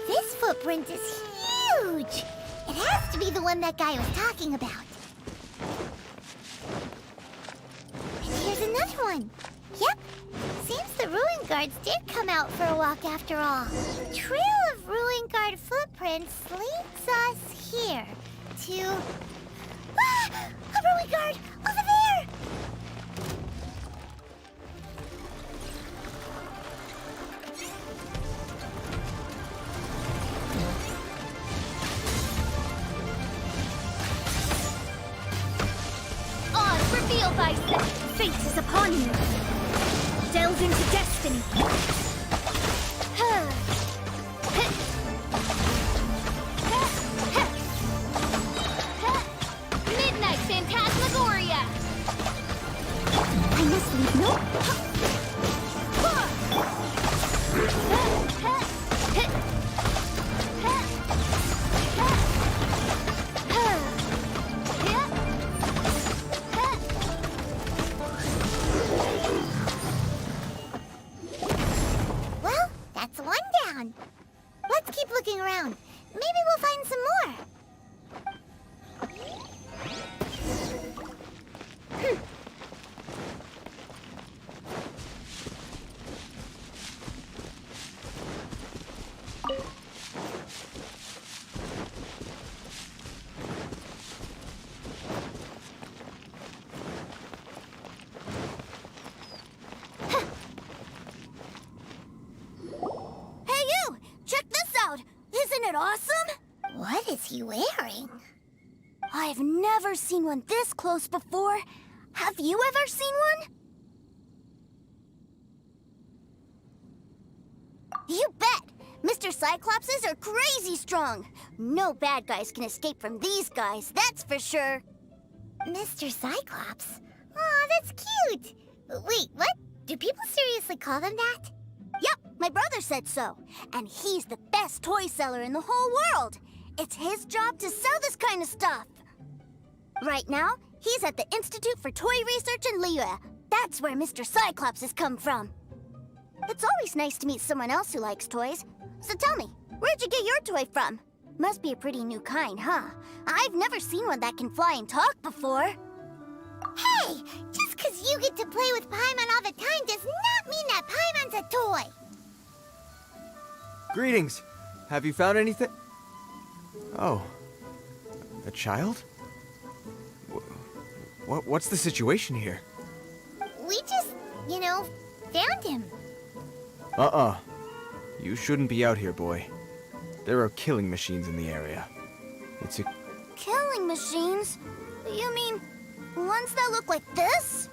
This footprint is huge. It has to be the one that guy was talking about. And here's another one. Yep. Seems the Ruin Guards did come out for a walk after all. The trail of Ruin Guard footprints leads us here to... Ah! A Ruin Guard! Over there! Odds revealed by fate is upon you. Delve into destiny. Midnight Phantasmagoria. I must leave no. Well, that's one down. Let's keep looking around. Maybe we'll find some more. Hey you! Check this out! Isn't it awesome? What is he wearing? I've never seen one this close before. Have you ever seen one? You bet! Mr. Cyclopses are crazy strong. No bad guys can escape from these guys, that's for sure. Mr. Cyclops? Aw, that's cute! Wait, what? Do people seriously call them that? Yep, my brother said so. And he's the best toy seller in the whole world. It's his job to sell this kind of stuff. Right now, he's at the Institute for Toy Research in Liyue. That's where Mr. Cyclops has come from. It's always nice to meet someone else who likes toys. So tell me, where'd you get your toy from? Must be a pretty new kind, huh? I've never seen one that can fly and talk before. Hey! Just 'cause you get to play with Paimon all the time does not mean that Paimon's a toy! Greetings. Have you found anything? Oh. A child? What's the situation here? We just, found him. You shouldn't be out here, boy. There are killing machines in the area. It's a... Killing machines? You mean ones that look like this?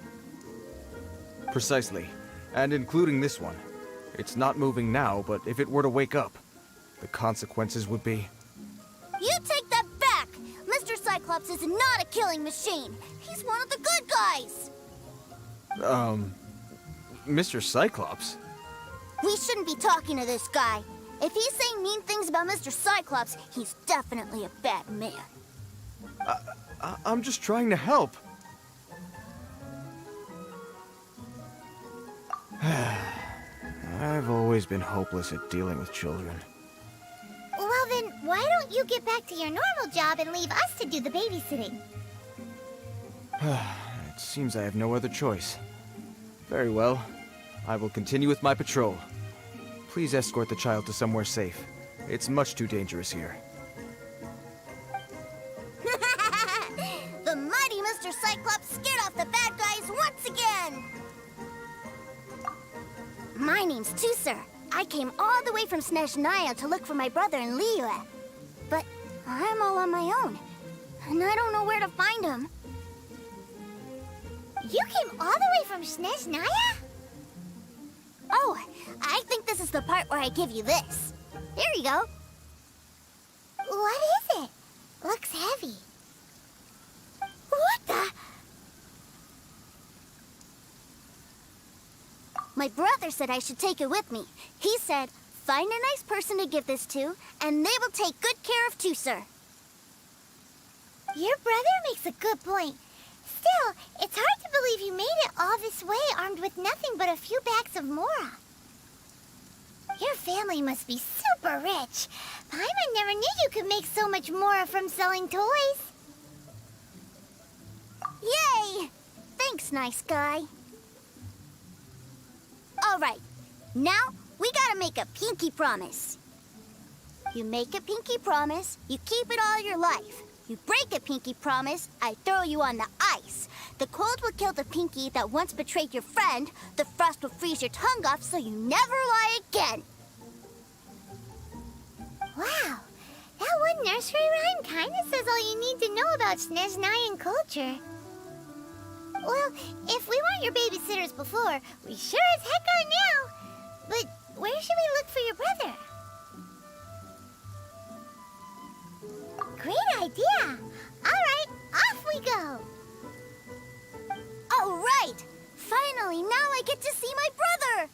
Precisely. And including this one. It's not moving now, but if it were to wake up, the consequences would be... You take that back! Mr. Cyclops is not a killing machine. He's one of the good guys. Mr. Cyclops? We shouldn't be talking to this guy. If he's saying mean things about Mr. Cyclops, he's definitely a bad man. I'm just trying to help. I've always been hopeless at dealing with children. Well then, why don't you get back to your normal job and leave us to do the babysitting? It seems I have no other choice. Very well. I will continue with my patrol. Please escort the child to somewhere safe. It's much too dangerous here. The mighty Mr. Cyclops scared off the bad guys once again! My name's Tusser. I came all the way from Snezhnaya to look for my brother in Liyue. But I'm all on my own, and I don't know where to find him. You came all the way from Snezhnaya? Oh, I think this is the part where I give you this. Here you go. What is it? Looks heavy. What the? My brother said I should take it with me. He said, find a nice person to give this to, and they will take good care of Tusser. Your brother makes a good point. Still, it's hard to believe you made it all this way armed with nothing but a few bags of Mora. Your family must be super rich. Paimon never knew you could make so much Mora from selling toys. Yay! Thanks, nice guy. All right, now we gotta make a pinky promise. You make a pinky promise, you keep it all your life. You break a pinky promise, I throw you on the ice. The cold will kill the pinky that once betrayed your friend. The frost will freeze your tongue off so you never lie again. Wow, that one nursery rhyme kinda says all you need to know about Snezhnayan culture. Well, if we weren't your babysitters before, we sure as heck are now. But where should we look for your brother? Great idea! Alright, off we go! All right! Finally, now I get to see my brother!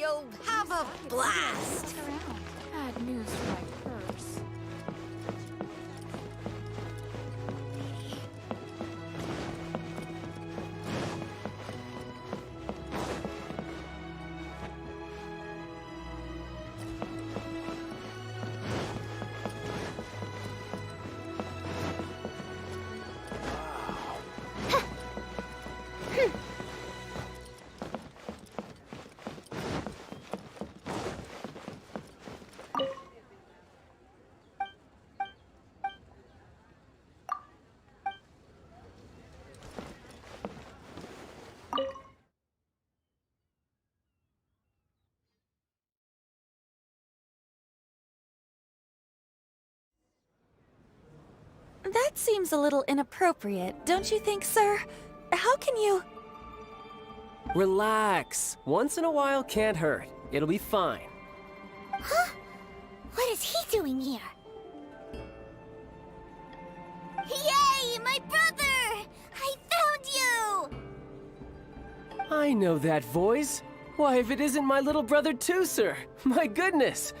you'll have a blast. Bad news for my purse. That seems a little inappropriate, don't you think, sir? How can you... Relax. Once in a while can't hurt. It'll be fine. Huh? What is he doing here? Yay, my brother! I found you! I know that voice. Why, if it isn't my little brother Tooser! My goodness!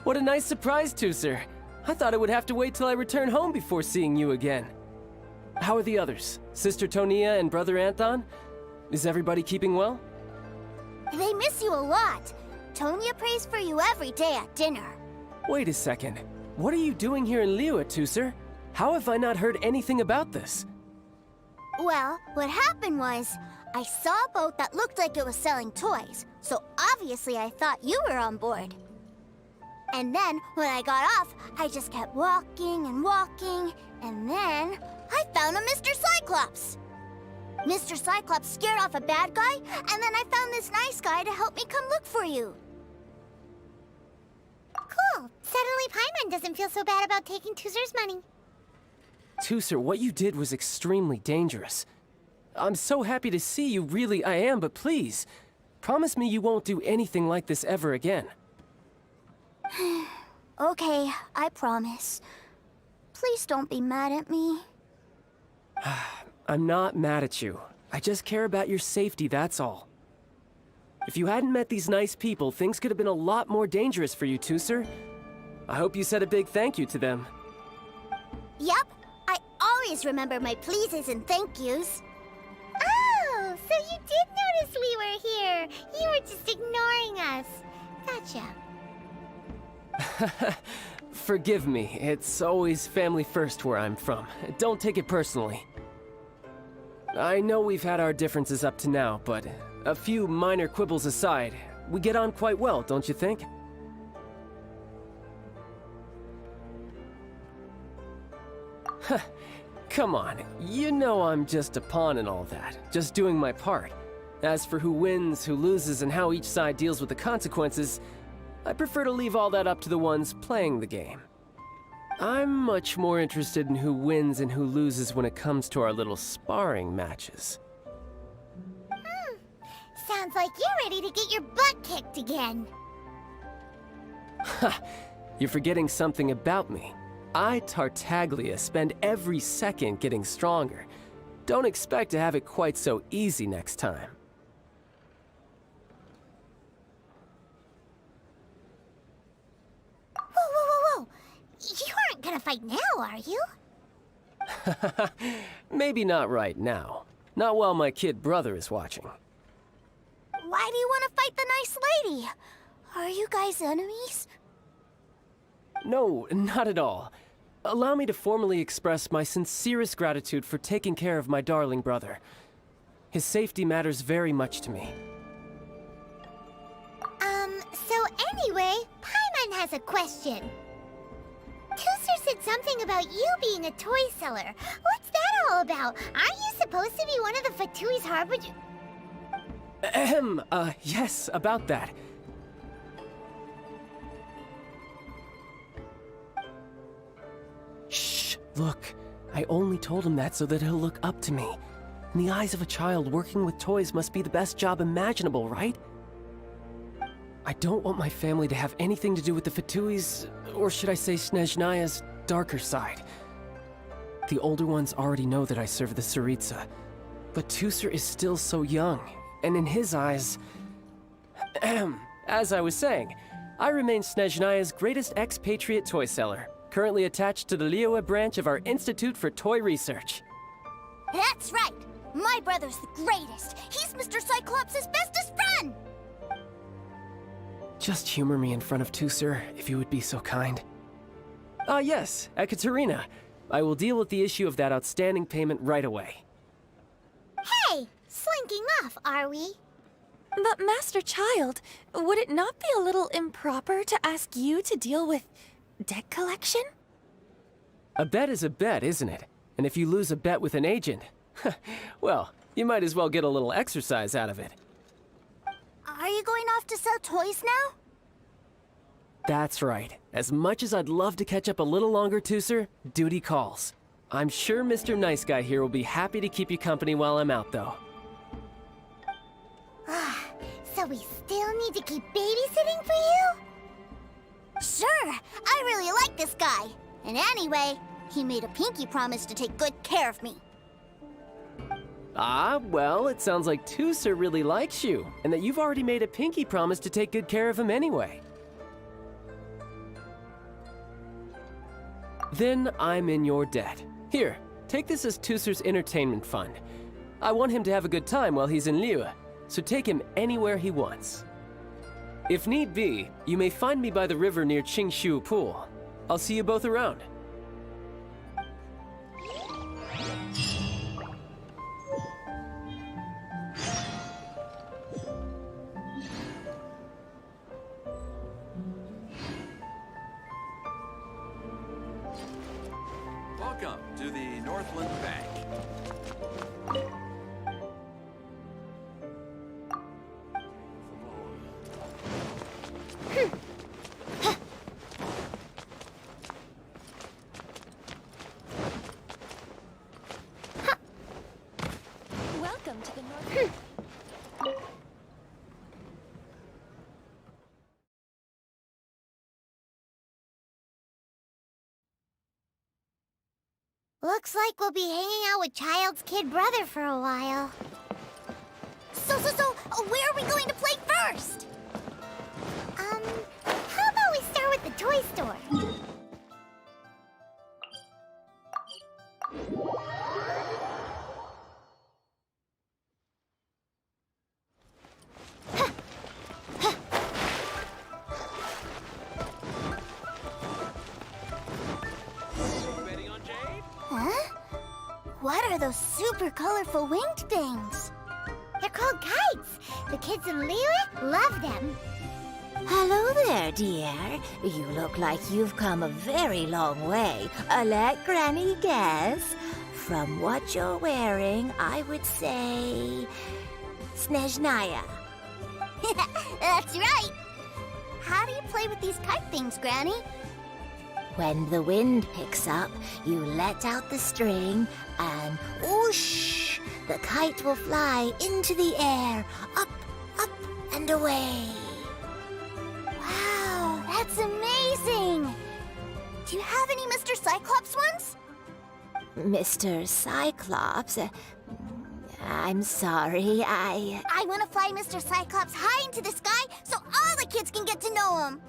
What a nice surprise, Tooser. I thought I would have to wait till I return home before seeing you again. How are the others? Sister Tonia and Brother Anthon? Is everybody keeping well? They miss you a lot. Tonya prays for you every day at dinner. Wait a second. What are you doing here in Liyue, Tooser? How have I not heard anything about this? Well, what happened was, I saw a boat that looked like it was selling toys, so obviously I thought you were on board. And then, when I got off, I just kept walking and walking, and then I found a Mr. Cyclops. Mr. Cyclops scared off a bad guy, and then I found this nice guy to help me come look for you. Cool. Suddenly Paimon doesn't feel so bad about taking Tooser's money. Tooser, what you did was extremely dangerous. I'm so happy to see you, really I am, but please, promise me you won't do anything like this ever again. Okay, I promise. Please don't be mad at me. I'm not mad at you. I just care about your safety, that's all. If you hadn't met these nice people, things could have been a lot more dangerous for you, Tooser. I hope you said a big thank you to them. Yep, I always remember my pleases and thank yous. Oh, so you did notice we were here. You were just ignoring us. Gotcha. Forgive me, it's always family first where I'm from. Don't take it personally. I know we've had our differences up to now, but a few minor quibbles aside, we get on quite well, don't you think? Come on, you know I'm just a pawn and all that, just doing my part. As for who wins, who loses, and how each side deals with the consequences, I prefer to leave all that up to the ones playing the game. I'm much more interested in who wins and who loses when it comes to our little sparring matches. Sounds like you're ready to get your butt kicked again. Ha! You're forgetting something about me. I, Tartaglia, spend every second getting stronger. Don't expect to have it quite so easy next time. Whoa! You aren't gonna fight now, are you? Maybe not right now. Not while my kid brother is watching. Why do you want to fight the nice lady? Are you guys enemies? No, not at all. Allow me to formally express my sincerest gratitude for taking care of my darling brother. His safety matters very much to me. So anyway, Paimon has a question. Tooser said something about you being a toy seller. What's that all about? Aren't you supposed to be one of the Fatui's harbinger? Yes, about that. Shh, look. I only told him that so that he'll look up to me. In the eyes of a child, working with toys must be the best job imaginable, right? I don't want my family to have anything to do with the Fatui's, or should I say Snezhnaya's, darker side. The older ones already know that I serve the Tsaritsa, but Tooser is still so young, and in his eyes, As I was saying, I remain Snezhnaya's greatest expatriate toy seller, currently attached to the Liyue branch of our Institute for Toy Research. That's right! My brother's the greatest! He's Mr. Cyclops' bestest friend! Just humor me in front of Tusser, if you would be so kind. Yes, Ekaterina. I will deal with the issue of that outstanding payment right away. Hey! Slinking off, are we? But Master Child, would it not be a little improper to ask you to deal with debt collection? A bet is a bet, isn't it? And if you lose a bet with an agent, well, you might as well get a little exercise out of it. Are you going off to sell toys now? That's right. As much as I'd love to catch up a little longer, Tusser, duty calls. I'm sure Mr. Nice Guy here will be happy to keep you company while I'm out, though. So we still need to keep babysitting for you? Sure, I really like this guy. And anyway, he made a pinky promise to take good care of me. Ah, well, it sounds like Tusser really likes you, and that you've already made a pinky promise to take good care of him anyway. Then I'm in your debt. Here, take this as Tusser's entertainment fund. I want him to have a good time while he's in Liyue, so take him anywhere he wants. If need be, you may find me by the river near Qingshu Pool. I'll see you both around. Welcome to the Northland Bank. Welcome to the North. Looks like we'll be hanging out with Child's kid brother for a while. So, where are we going to play first? How about we start with the toy store? Huh? What are those super colorful winged things? They're called kites. The kids in Liyue love them. Hello there, dear. You look like you've come a very long way. Let Granny guess. From what you're wearing, I would say... Snezhnaya. That's right. How do you play with these kite things, Granny? When the wind picks up, you let out the string and whoosh! The kite will fly into the air, up, and away. Wow, that's amazing! Do you have any Mr. Cyclops ones? Mr. Cyclops? I'm sorry, I want to fly Mr. Cyclops high into the sky so all the kids can get to know him.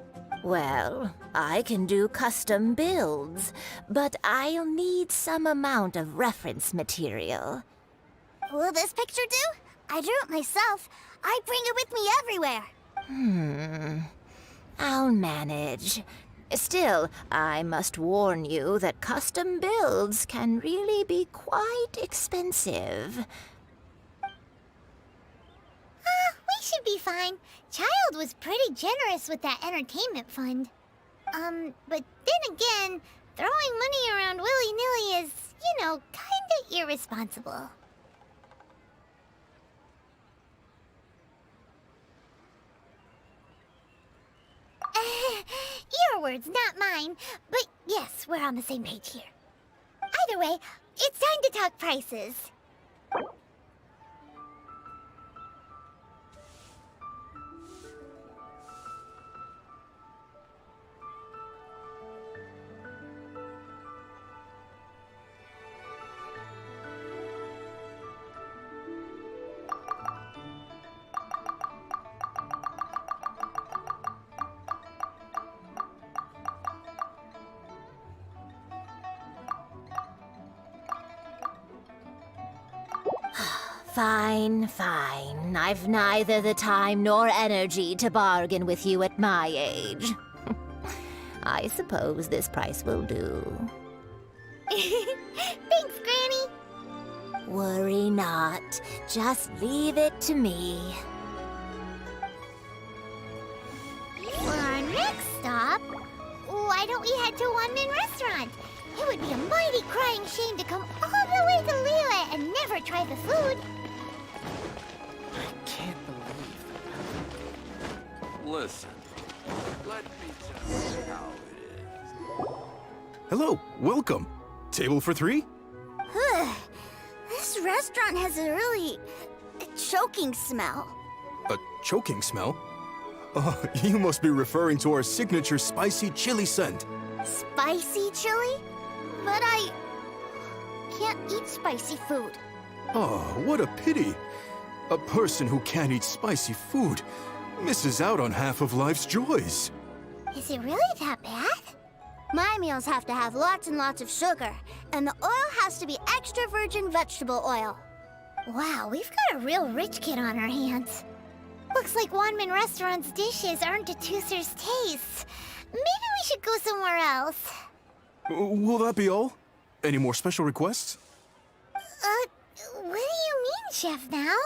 Well, I can do custom builds, but I'll need some amount of reference material. Will this picture do? I drew it myself. I bring it with me everywhere. I'll manage. Still, I must warn you that custom builds can really be quite expensive. We should be fine. Child was pretty generous with that entertainment fund. But then again, throwing money around willy-nilly is, kinda irresponsible. Your words, not mine. But yes, we're on the same page here. Either way, it's time to talk prices. Fine, fine. I've neither the time nor energy to bargain with you at my age. I suppose this price will do. Thanks, Granny. Worry not. Just leave it to me. For our next stop, why don't we head to One Min Restaurant? It would be a mighty crying shame to come all the way to Liyue and never try the food. I can't believe that. Listen, let me tell you how it is. Hello, welcome. Table for 3? This restaurant has a really choking smell. A choking smell? Oh, you must be referring to our signature spicy chili scent. Spicy chili? But I can't eat spicy food. Oh, what a pity. A person who can't eat spicy food misses out on half of life's joys. Is it really that bad? My meals have to have lots and lots of sugar, and the oil has to be extra virgin vegetable oil. Wow, we've got a real rich kid on our hands. Looks like One Min Restaurant's dishes aren't to Tooser's tastes. Maybe we should go somewhere else. Will that be all? Any more special requests? What do you mean, Chef now?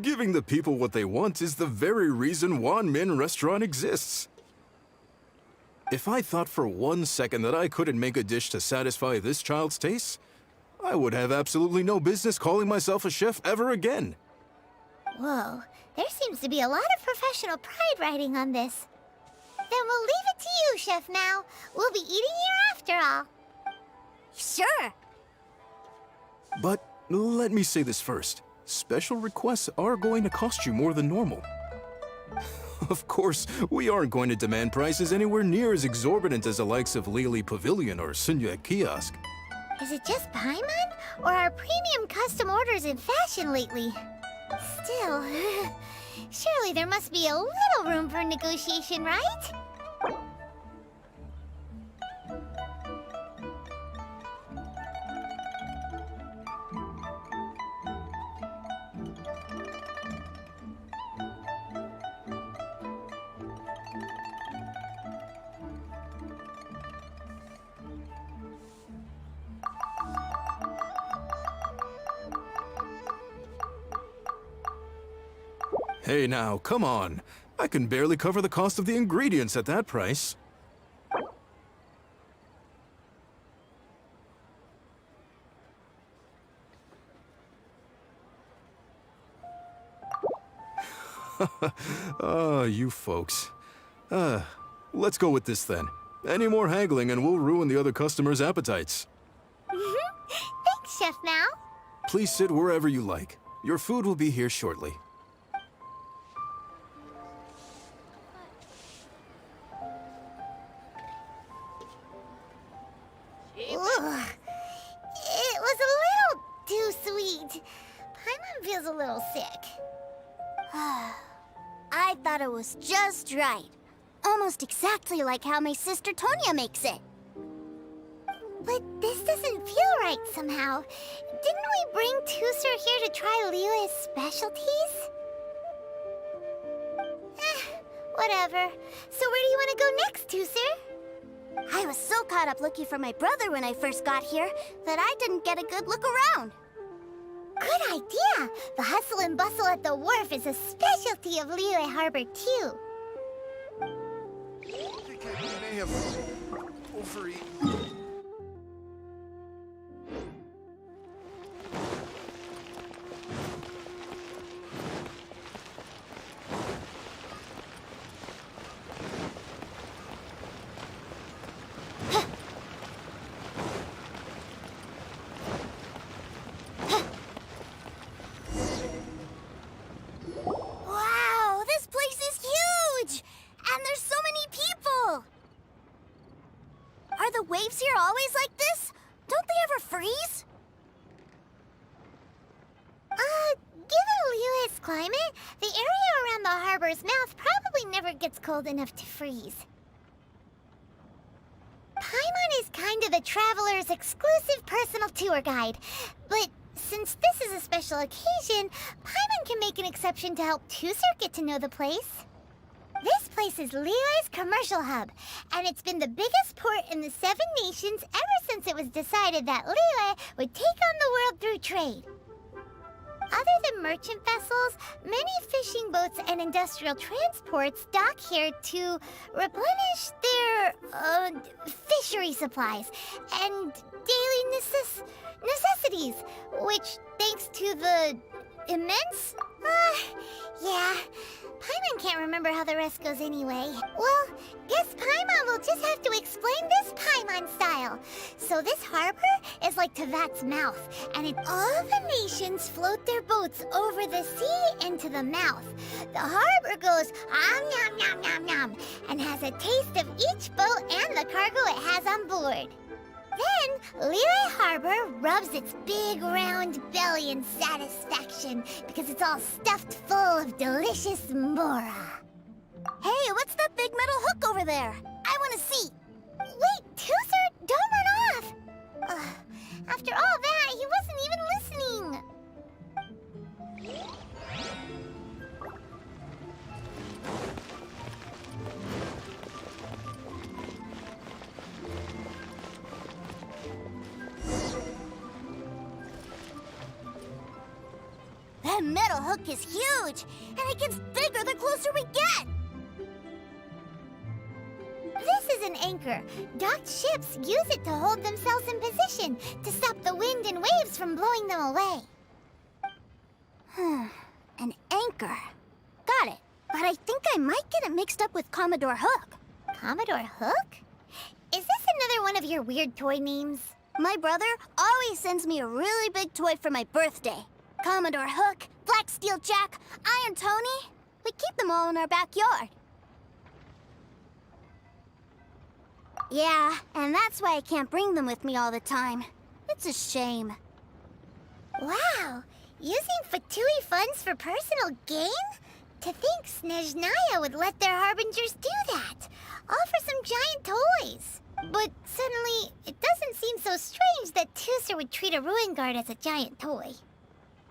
Giving the people what they want is the very reason Wan Min Restaurant exists. If I thought for 1 second that I couldn't make a dish to satisfy this child's tastes, I would have absolutely no business calling myself a chef ever again. Whoa, there seems to be a lot of professional pride riding on this. Then we'll leave it to you, Chef Mao. We'll be eating here after all. Sure. But let me say this first. Special requests are going to cost you more than normal. Of course, we aren't going to demand prices anywhere near as exorbitant as the likes of Lily Pavilion or Sunya Kiosk. Is it just Paimon? Or are premium custom orders in fashion lately? Still, surely there must be a little room for negotiation, right? Hey now, come on. I can barely cover the cost of the ingredients at that price. You folks. Let's go with this then. Any more haggling and we'll ruin the other customers' appetites. Thanks, Chef Mao. Please sit wherever you like. Your food will be here shortly. Ugh. It was a little too sweet. Paimon feels a little sick. I thought it was just right. Almost exactly like how my sister Tonya makes it. But this doesn't feel right somehow. Didn't we bring Tooser here to try Liyue's specialties? Whatever. So where do you want to go next, Tooser? I was so caught up looking for my brother when I first got here that I didn't get a good look around. Good idea! The hustle and bustle at the wharf is a specialty of Liyue Harbor, too. I think I may have overeaten. Wow, this place is huge! And there's so many people! Are the waves here always like this? Don't they ever freeze? Given Liyue's climate, the area around the harbor's mouth probably never gets cold enough to freeze. Paimon is kind of the traveler's exclusive personal tour guide, but Since this is a special occasion, Paimon can make an exception to help Tusser get to know the place. This place is Liyue's commercial hub, and it's been the biggest port in the 7 nations ever since it was decided that Liyue would take on the world through trade. Other than merchant vessels, many fishing boats and industrial transports dock here to replenish their, fishery supplies and daily necessities, which, thanks to the immense... yeah. Paimon can't remember how the rest goes anyway. Well, guess Paimon will just have to explain this Paimon style. So this harbor is like Tevat's mouth, and all the nations float their boats over the sea into the mouth. The harbor goes nom nom nom nom and has a taste of each boat and the cargo it has on board. Then, Liyue Harbor rubs its big round belly in satisfaction because it's all stuffed full of delicious mora. Hey, what's that big metal hook over there? I want to see. Wait, Tusser, don't run off! After all that, he wasn't even listening. That metal hook is huge, and it gets bigger the closer we get. This is an anchor. Docked ships use it to hold themselves in position to stop the wind and waves from blowing them away. An anchor. Got it. But I think I might get it mixed up with Commodore Hook. Commodore Hook? Is this another one of your weird toy names? My brother always sends me a really big toy for my birthday. Commodore Hook, Black Steel Jack, Iron Tony. We keep them all in our backyard. Yeah, and that's why I can't bring them with me all the time. It's a shame. Wow, using Fatui funds for personal gain? To think Snezhnaya would let their harbingers do that, all for some giant toys. But suddenly, it doesn't seem so strange that Tusser would treat a ruin guard as a giant toy.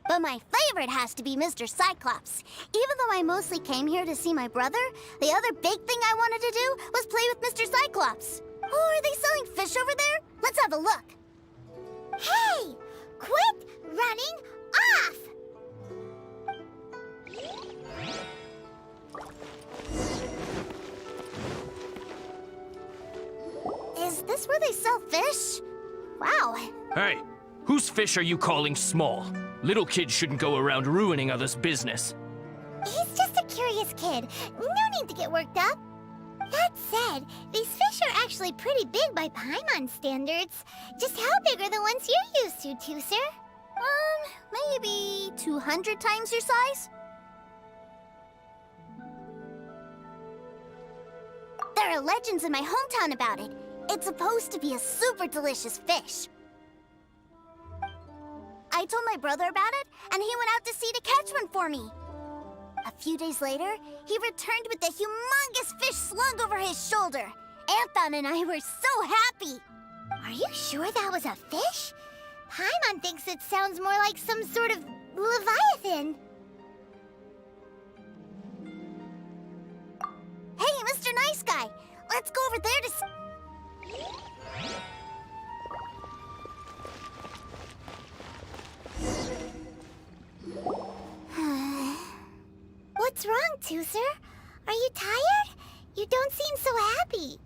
But my favorite has to be Mr. Cyclops. Even though I mostly came here to see my brother, the other big thing I wanted to do was play with Mr. Cyclops. Oh, are they selling fish over there? Let's have a look. Hey! Quit running off! Is this where they sell fish? Wow. Hey, whose fish are you calling small? Little kids shouldn't go around ruining others' business. He's just a curious kid. No need to get worked up. That said, these fish are actually pretty big by Paimon standards. Just how big are the ones you're used to, Tusser? Maybe 200 times your size? There are legends in my hometown about it. It's supposed to be a super delicious fish. I told my brother about it, and he went out to sea to catch one for me. A few days later, he returned with a humongous fish slung over his shoulder. Anthon and I were so happy. Are you sure that was a fish? Paimon thinks it sounds more like some sort of leviathan. Hey, Mr. Nice Guy, let's go over there to see. What's wrong, Tusser? Are you tired? You don't seem so happy.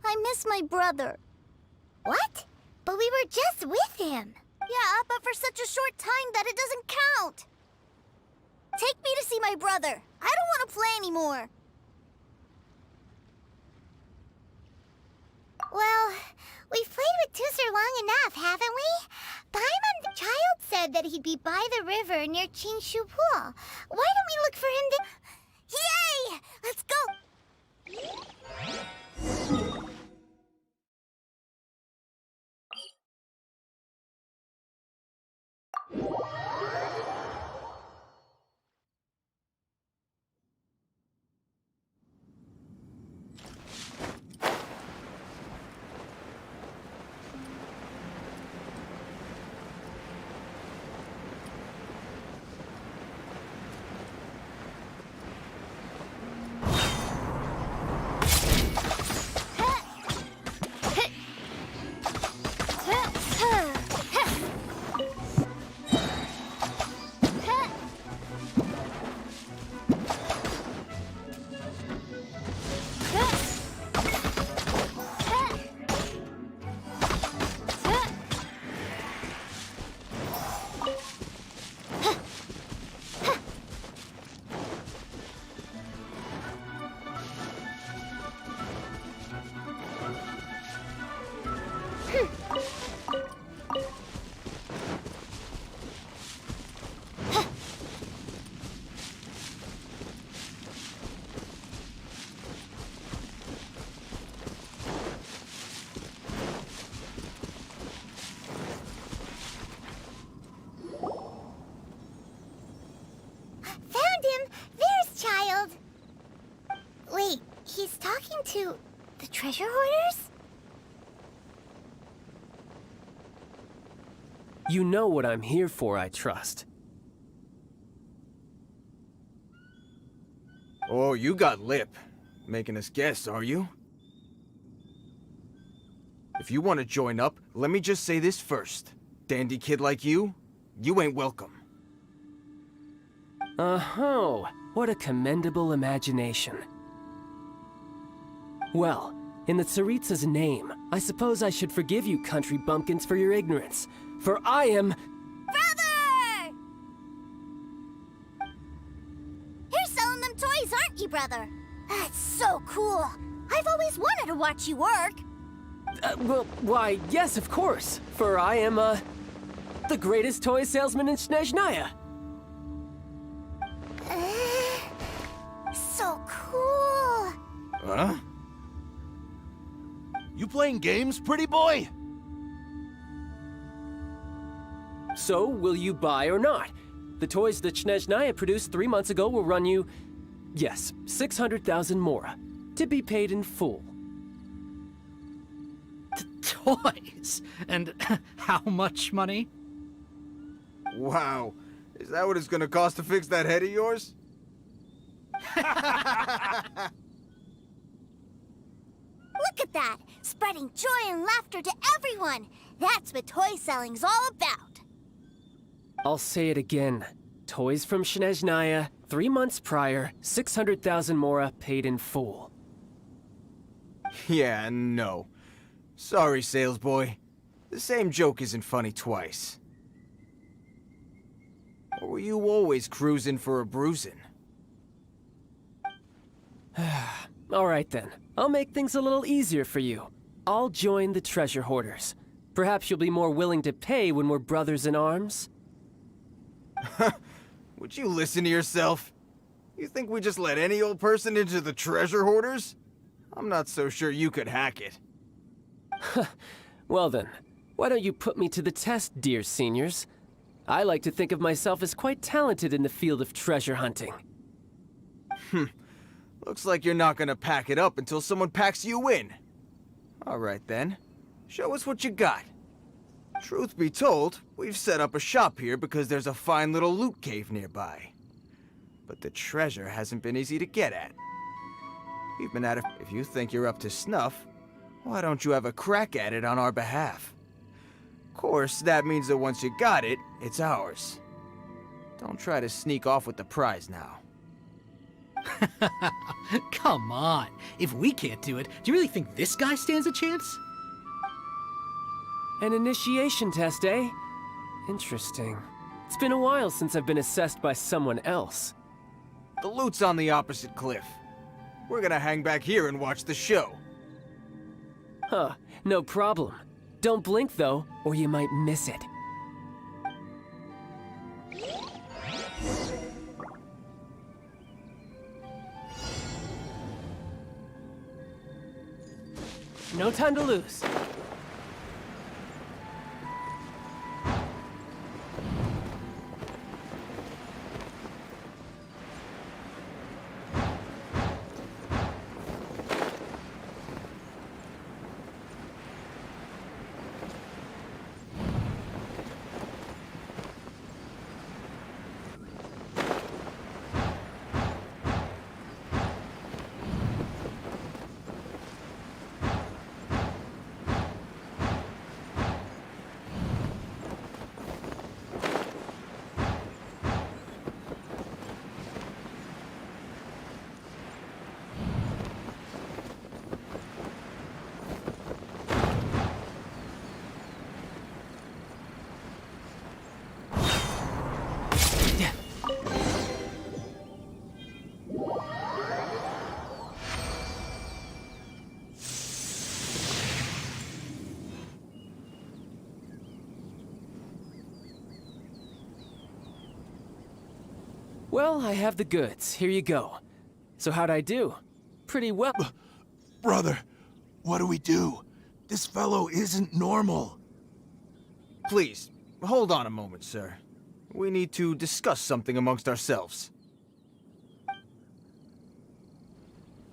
I miss my brother. What? But we were just with him. Yeah, but for such a short time that it doesn't count. Take me to see my brother. I don't want to play anymore. Well, we've played with Tusser long enough, haven't we? Paimon the child said that he'd be by the river near Qingshu Pool. Why don't we look for him to... Yay! Let's go! Found him! There's Child! Wait, he's talking to the treasure hoarders? You know what I'm here for, I trust. Oh, you got lip. Making us guess, are you? If you want to join up, let me just say this first. Dandy kid like you ain't welcome. Oh, what a commendable imagination. Well, in the Tsaritsa's name, I suppose I should forgive you country bumpkins for your ignorance, for I am... Brother! You're selling them toys, aren't you, brother? That's so cool. I've always wanted to watch you work. Well, why, yes, of course, for I am, the greatest toy salesman in Snezhnaya. So cool. Huh? You playing games, pretty boy? So, will you buy or not? The toys that Snezhnaya produced 3 months ago will run you, yes, 600,000 mora, to be paid in full. Toys? And how much money? Wow. Is that what it's gonna cost to fix that head of yours? Look at that! Spreading joy and laughter to everyone! That's what toy selling's all about! I'll say it again. Toys from Snezhnaya, 3 months prior, 600,000 mora paid in full. Yeah, no. Sorry, sales boy. The same joke isn't funny twice. Or were you always cruising for a bruising? All right then. I'll make things a little easier for you. I'll join the treasure hoarders. Perhaps you'll be more willing to pay when we're brothers in arms? Would you listen to yourself? You think we just let any old person into the treasure hoarders? I'm not so sure you could hack it. Well then, why don't you put me to the test, dear seniors? I like to think of myself as quite talented in the field of treasure hunting. Looks like you're not gonna pack it up until someone packs you in. Alright then, show us what you got. Truth be told, we've set up a shop here because there's a fine little loot cave nearby. But the treasure hasn't been easy to get at. We've been at it. If you think you're up to snuff, why don't you have a crack at it on our behalf? Of course, that means that once you got it, it's ours. Don't try to sneak off with the prize now. Come on. If we can't do it, do you really think this guy stands a chance? An initiation test, eh? Interesting. It's been a while since I've been assessed by someone else. The loot's on the opposite cliff. We're gonna hang back here and watch the show. Huh, no problem. Don't blink though, or you might miss it. No time to lose. Well, I have the goods. Here you go. So how'd I do? Pretty well. Brother, what do we do? This fellow isn't normal. Please, hold on a moment, sir. We need to discuss something amongst ourselves.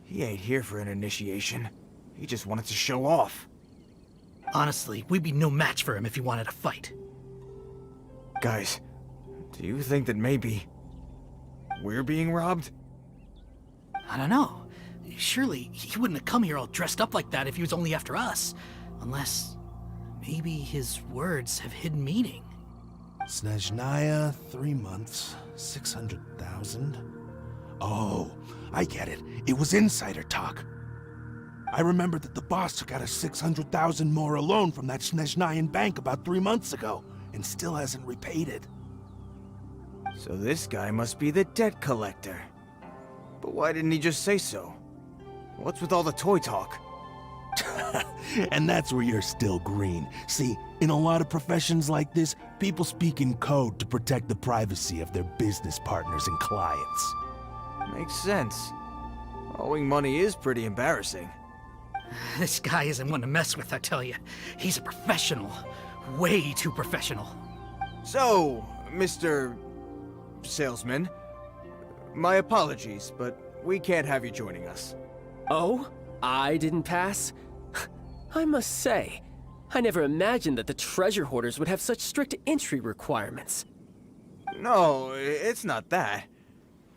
He ain't here for an initiation. He just wanted to show off. Honestly, we'd be no match for him if he wanted to fight. Guys, do you think that maybe we're being robbed? I don't know. Surely he wouldn't have come here all dressed up like that if he was only after us. Unless maybe his words have hidden meaning. Snezhnaya, 3 months, 600,000. Oh, I get it. It was insider talk. I remember that the boss took out a 600,000 more loan from that Snezhnayan bank about 3 months ago, and still hasn't repaid it. So this guy must be the debt collector. But why didn't he just say so? What's with all the toy talk? And that's where you're still green. See, in a lot of professions like this, people speak in code to protect the privacy of their business partners and clients. Makes sense. Owing money is pretty embarrassing. This guy isn't one to mess with, I tell you. He's a professional. Way too professional. So, Mr. Salesman, my apologies, but we can't have you joining us. Oh? I didn't pass? I must say, I never imagined that the treasure hoarders would have such strict entry requirements. No, it's not that.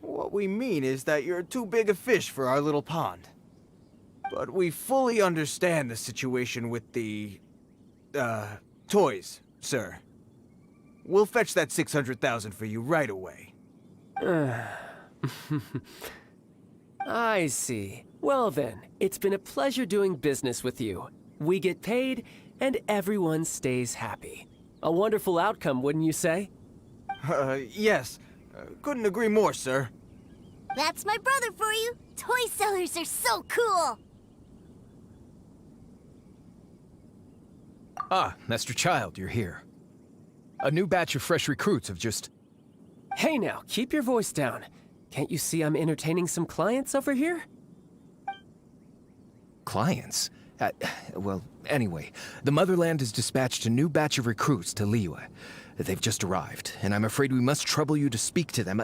What we mean is that you're too big a fish for our little pond. But we fully understand the situation with the, toys, sir. We'll fetch that 600,000 for you right away. I see. Well then, it's been a pleasure doing business with you. We get paid, and everyone stays happy. A wonderful outcome, wouldn't you say? Yes. Couldn't agree more, sir. That's my brother for you. Toy sellers are so cool. Ah, Master Child, you're here. A new batch of fresh recruits have just... Hey now, keep your voice down. Can't you see I'm entertaining some clients over here? Clients? Well, anyway, the Motherland has dispatched a new batch of recruits to Liyue. They've just arrived, and I'm afraid we must trouble you to speak to them.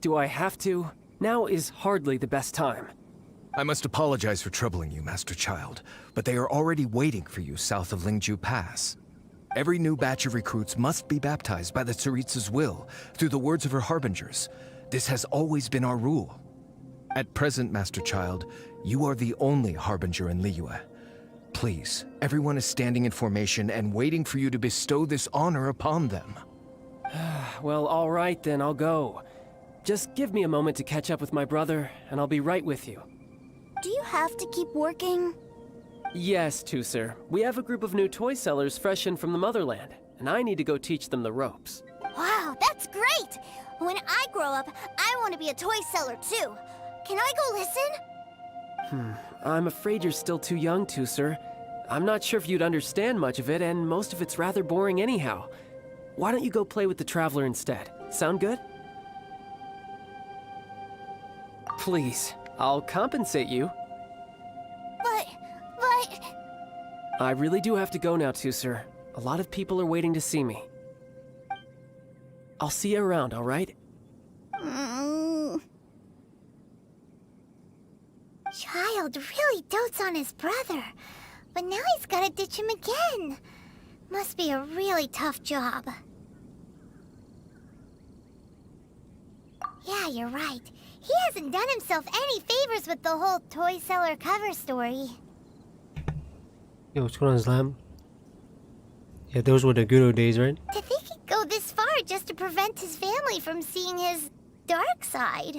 Do I have to? Now is hardly the best time. I must apologize for troubling you, Master Child, but they are already waiting for you south of Lingju Pass. Every new batch of recruits must be baptized by the Tsaritsa's will, through the words of her harbingers. This has always been our rule. At present, Master Child, you are the only harbinger in Liyue. Please, everyone is standing in formation and waiting for you to bestow this honor upon them. Well, all right then, I'll go. Just give me a moment to catch up with my brother, and I'll be right with you. Do you have to keep working? Yes, Tusser. We have a group of new toy sellers fresh in from the Motherland, and I need to go teach them the ropes. Wow, that's great! When I grow up, I want to be a toy seller too. Can I go listen? I'm afraid you're still too young, Tusser. I'm not sure if you'd understand much of it, and most of it's rather boring anyhow. Why don't you go play with the Traveler instead? Sound good? Please, I'll compensate you. But... I really do have to go now, Tusser. A lot of people are waiting to see me. I'll see you around, all right? Child really dotes on his brother, but now he's gotta ditch him again. Must be a really tough job. Yeah, you're right. He hasn't done himself any favors with the whole toy seller cover story. Yo, what's going on, Slam? Yeah, those were the good old days, right? To think he'd go this far just to prevent his family from seeing his dark side.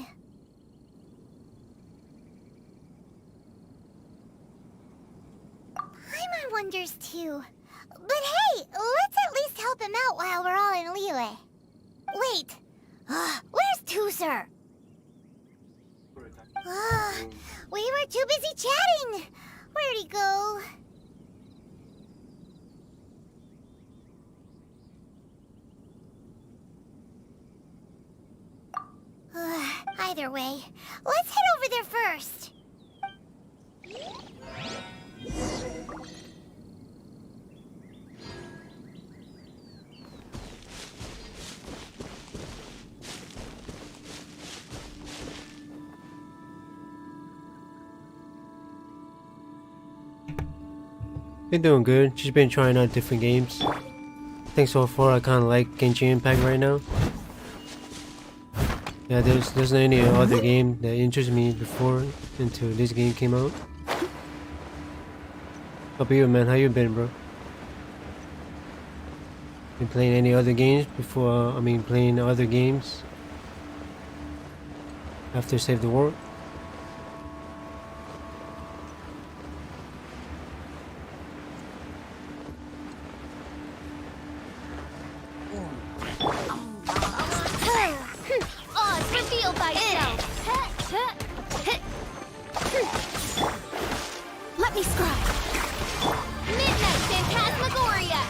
Paimon wonders too. But hey, let's at least help him out while we're all in Liyue. Wait, where's Tusser? We were too busy chatting. Where'd he go? Either way, let's head over there first. Been doing good. Just been trying out different games. I think so far I kind of like Genshin Impact right now. Yeah, there's not any other game that interested me before until this game came out. How about you, man? How you been, bro? Been playing any other games before? Playing other games after Save the World? Let me scribe. Midnight Phantasmagoria.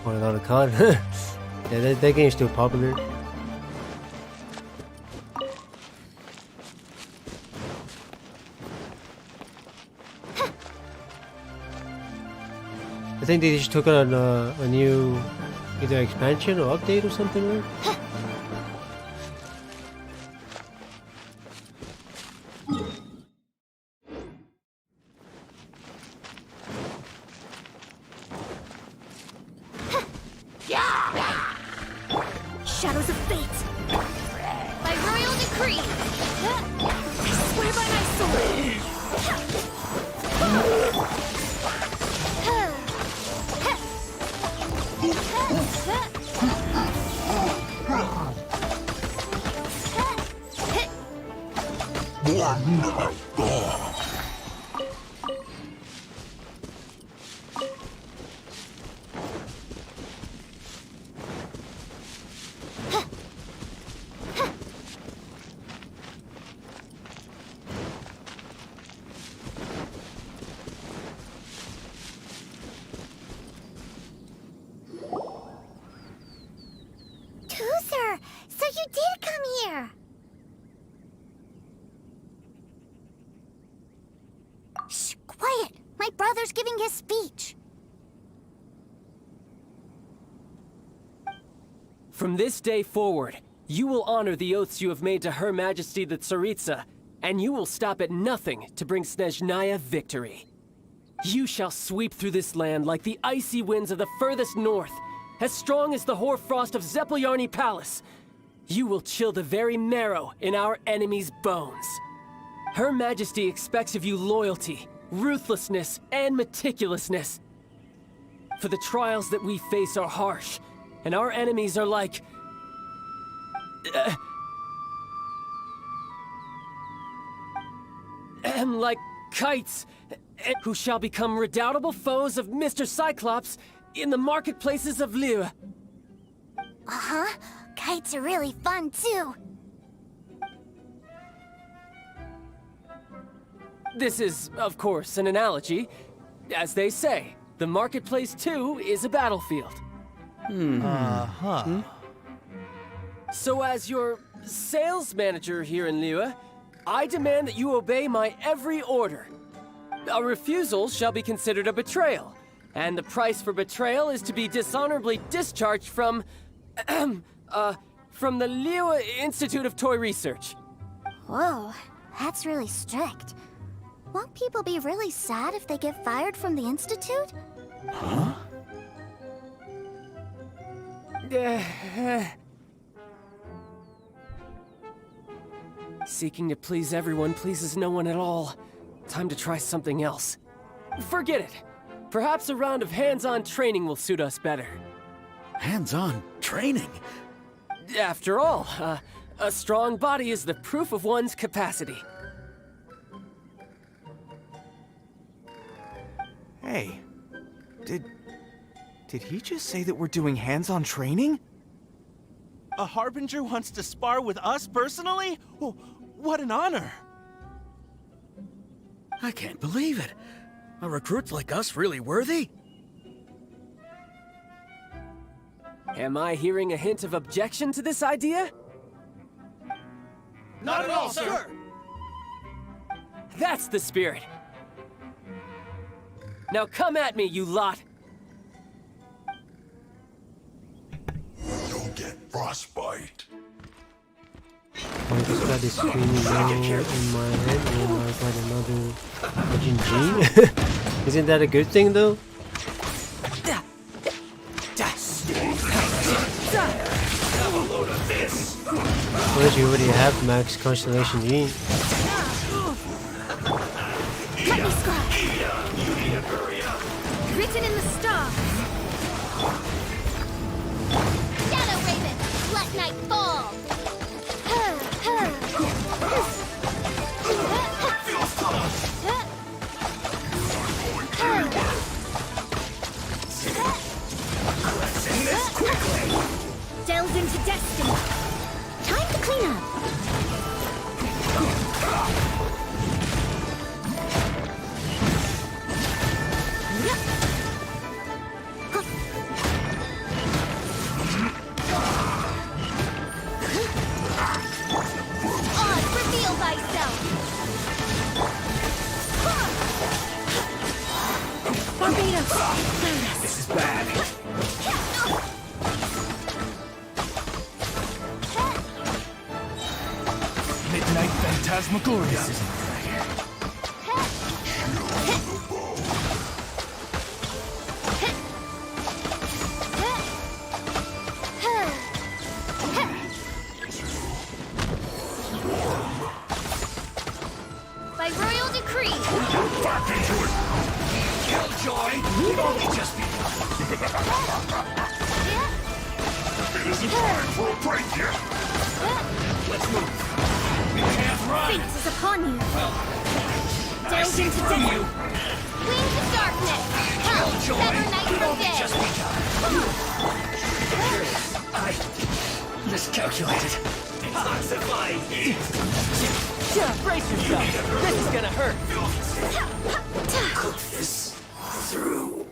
What another card? Yeah, that game's still popular. I think they just took out a new either expansion or update or something, right? Shadows of Fate. By royal decree. I swear by my sword. Toozer, so you did come here. Shh, quiet. My brother's giving his speech. From this day forward, you will honor the oaths you have made to Her Majesty the Tsaritsa, and you will stop at nothing to bring Snezhnaya victory. You shall sweep through this land like the icy winds of the furthest north, as strong as the hoarfrost of Zepelyarny Palace. You will chill the very marrow in our enemies' bones. Her Majesty expects of you loyalty, ruthlessness, and meticulousness. For the trials that we face are harsh, and our enemies are like... like kites, who shall become redoubtable foes of Mr. Cyclops in the marketplaces of Liyue. Uh-huh. Kites are really fun, too. This is, of course, an analogy. As they say, the marketplace, too, is a battlefield. So as your sales manager here in Liyue, I demand that you obey my every order. A refusal shall be considered a betrayal, and the price for betrayal is to be dishonorably discharged from the Liyue Institute of Toy Research. Whoa, that's really strict. Won't people be really sad if they get fired from the Institute? Huh? Seeking to please everyone pleases no one at all. Time to try something else. Forget it. Perhaps a round of hands-on training will suit us better. Hands-on training? After all, a strong body is the proof of one's capacity. Hey, did he just say that we're doing hands-on training? A Harbinger wants to spar with us personally? Oh, what an honor! I can't believe it. Are recruits like us really worthy? Am I hearing a hint of objection to this idea? Not at all, sir! That's the spirit! Now come at me, you lot! You'll get frostbite. I just got this screaming yell in my head and I got another Legend Gene. Isn't that a good thing though? Have a load of this. Unless you already have Max Constellation Gene. Let me scry. You need to hurry up. Written in the stars. Shadow Raven, let night fall. Cleansing this quickly. Delve into destiny. Time to clean up. Oz, reveal thyself. Barbados. This is bad. Midnight Phantasmagoria. This isn't By royal decree. back into it. Killjoy, you've only just begun. It isn't time for a break yet. Let's move. We can't run! Fate is upon you. I Delve see into through destiny. you! Wings of darkness. Hell, Killjoy, sever night you've from only day. just begun. I miscalculated. Detoxify! Brace yourself! This is gonna hurt! Cook this through.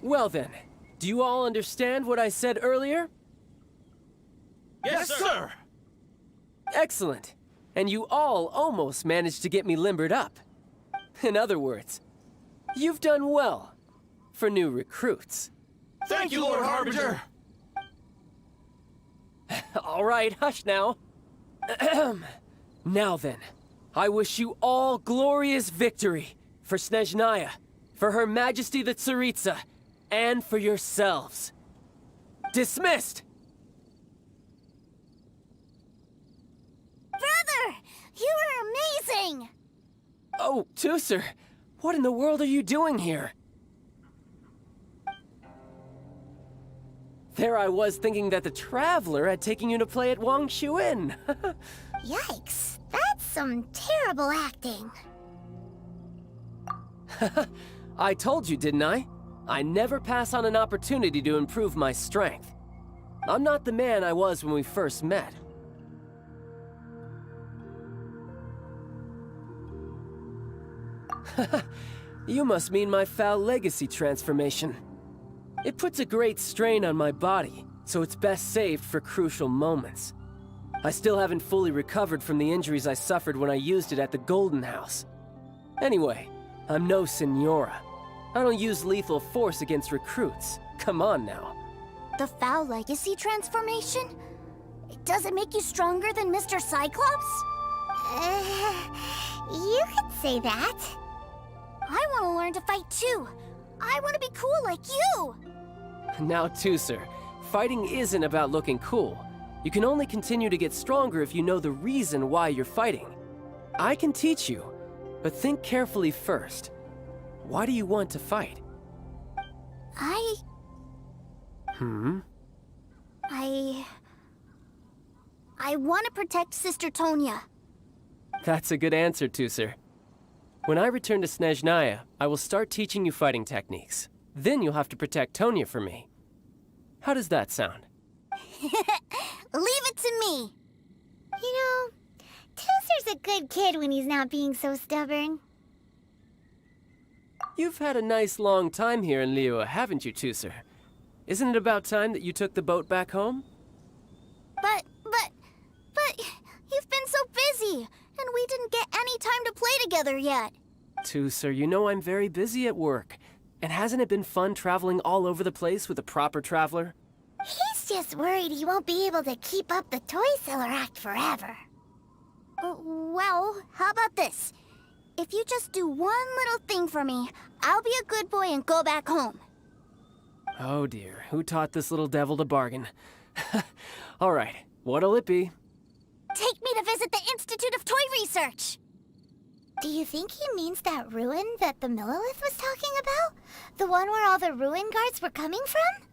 Well then, do you all understand what I said earlier? Yes, sir! Excellent. And you all almost managed to get me limbered up. In other words, you've done well for new recruits. Thank you, Lord Harbinger! All right, hush now. Now then, I wish you all glorious victory for Snezhnaya, for Her Majesty the Tsaritsa, and for yourselves. Dismissed! Brother, you were amazing. Oh, Tusser, what in the world are you doing here? There I was thinking that the Traveler had taken you to play at Wang Shuin. Yikes, that's some terrible acting. I told you, didn't I? I never pass on an opportunity to improve my strength. I'm not the man I was when we first met. You must mean my foul legacy transformation. It puts a great strain on my body, so it's best saved for crucial moments. I still haven't fully recovered from the injuries I suffered when I used it at the Golden House. Anyway, I'm no Senora. I don't use lethal force against recruits. Come on now. The foul legacy transformation? Does it make you stronger than Mr. Cyclops? You could say that. I want to learn to fight too. I want to be cool like you. Now, Tusser, fighting isn't about looking cool. You can only continue to get stronger if you know the reason why you're fighting. I can teach you, but think carefully first. Why do you want to fight? I want to protect Sister Tonya. That's a good answer, Tusser. When I return to Snezhnaya, I will start teaching you fighting techniques. Then you'll have to protect Tonya for me. How does that sound? Leave it to me. You know, Tusser's a good kid when he's not being so stubborn. You've had a nice long time here in Liyue, haven't you, Tusser? Isn't it about time that you took the boat back home? But, you've been so busy, and we didn't get any time to play together yet. Sir, you know I'm very busy at work. And hasn't it been fun traveling all over the place with a proper traveler? He's just worried he won't be able to keep up the toy seller act forever. Well, how about this? If you just do one little thing for me, I'll be a good boy and go back home. Oh dear, who taught this little devil to bargain? All right, what'll it be? Take me to visit the Institute of Toy Research! Do you think he means that ruin that the Millilith was talking about? The one where all the ruin guards were coming from?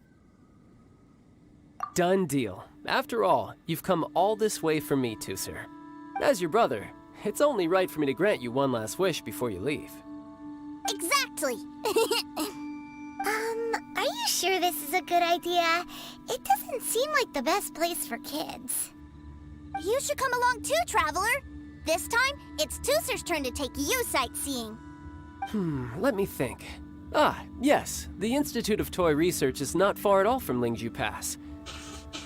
Done deal. After all, you've come all this way for me, Sir. As your brother, it's only right for me to grant you one last wish before you leave. Exactly! Are you sure this is a good idea? It doesn't seem like the best place for kids. You should come along too, Traveler! This time, it's Tooser's turn to take you sightseeing. Let me think. Yes, the Institute of Toy Research is not far at all from Lingju Pass.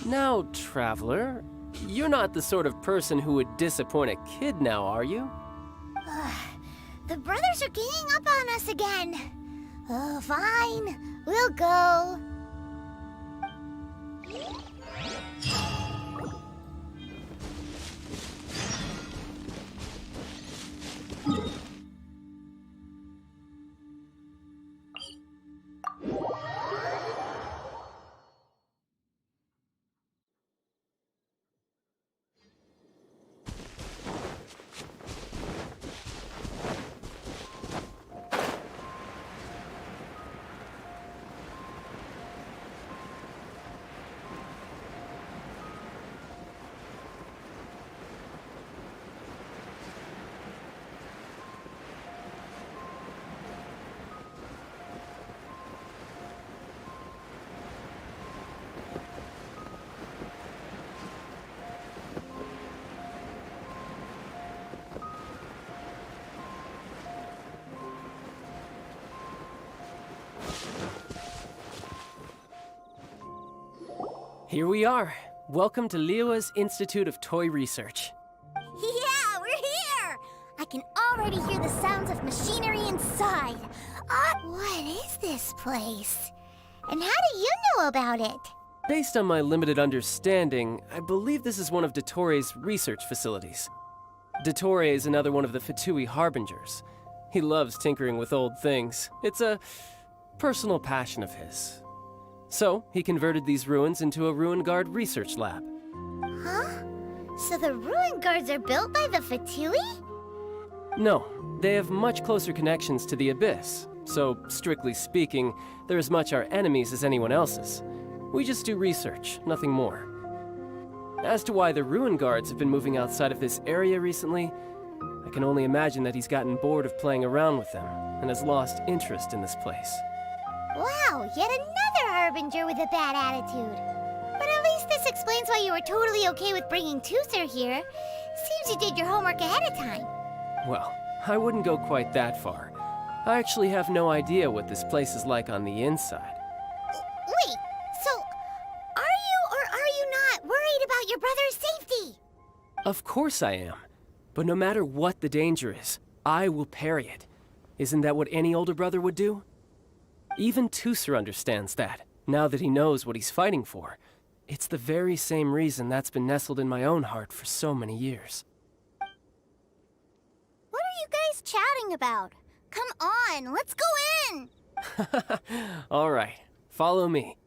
Now, Traveler, you're not the sort of person who would disappoint a kid now, are you? The brothers are ganging up on us again. Oh, fine. We'll go. Here we are. Welcome to Liyue's Institute of Toy Research. Yeah, we're here! I can already hear the sounds of machinery inside. What is this place? And how do you know about it? Based on my limited understanding, I believe this is one of Dottoro's research facilities. Dottore is another one of the Fatui Harbingers. He loves tinkering with old things. It's a personal passion of his. So, he converted these ruins into a Ruin Guard research lab. Huh? So the ruin guards are built by the Fatui? No, they have much closer connections to the Abyss. So, strictly speaking, they're as much our enemies as anyone else's. We just do research, nothing more. As to why the Ruin Guards have been moving outside of this area recently, I can only imagine that he's gotten bored of playing around with them and has lost interest in this place. Wow, yet another Harbinger with a bad attitude. But at least this explains why you were totally okay with bringing Tooser here. Seems you did your homework ahead of time. Well, I wouldn't go quite that far. I actually have no idea what this place is like on the inside. Wait, so are you or are you not worried about your brother's safety? Of course I am. But no matter what the danger is, I will parry it. Isn't that what any older brother would do? Even Tooser understands that, now that he knows what he's fighting for. It's the very same reason that's been nestled in my own heart for so many years. What are you guys chatting about? Come on, let's go in! All right, follow me.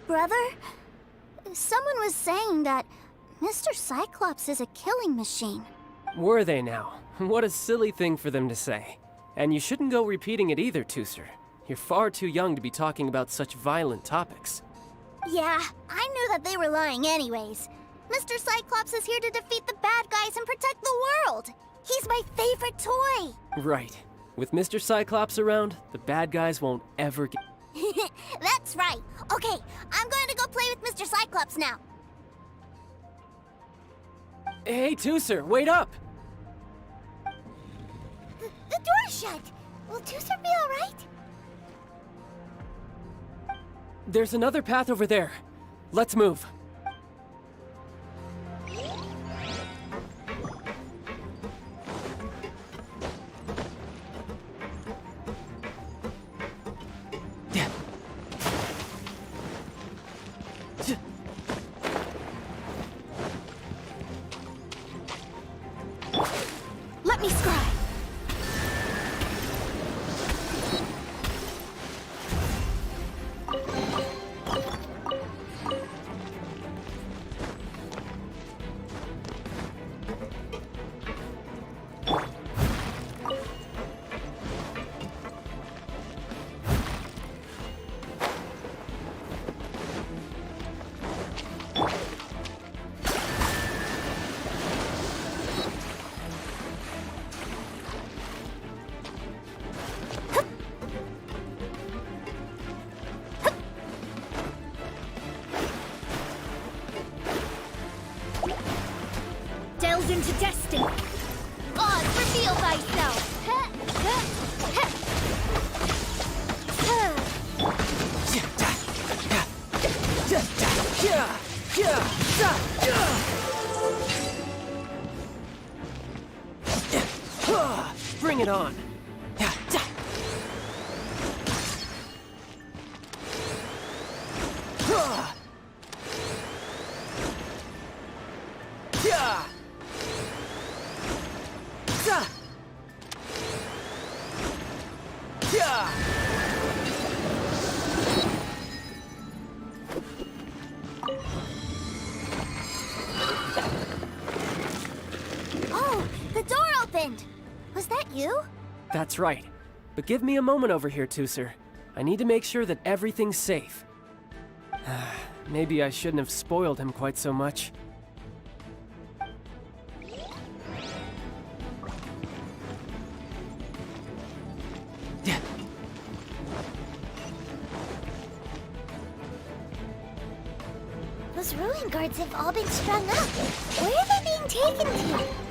Brother, someone was saying that Mr. Cyclops is a killing machine. Were they now? What a silly thing for them to say. And you shouldn't go repeating it either, Tooser. You're far too young to be talking about such violent topics. Yeah, I knew that they were lying anyways. Mr. Cyclops is here to defeat the bad guys and protect the world. He's my favorite toy. Right. With Mr. Cyclops around, the bad guys won't ever get... That's right. Okay, I'm going to go play with Mr. Cyclops now. Hey, Tooser, wait up! The door's shut. Will Tooser be alright? There's another path over there. Let's move. Let me scry. Delve into destiny. Oz, reveal thyself. Bring it on. Oh, the door opened. Was that you? That's right. But give me a moment over here, Tooser. I need to make sure that everything's safe. Maybe I shouldn't have spoiled him quite so much. Those ruin guards have all been strung up. Where are they being taken to?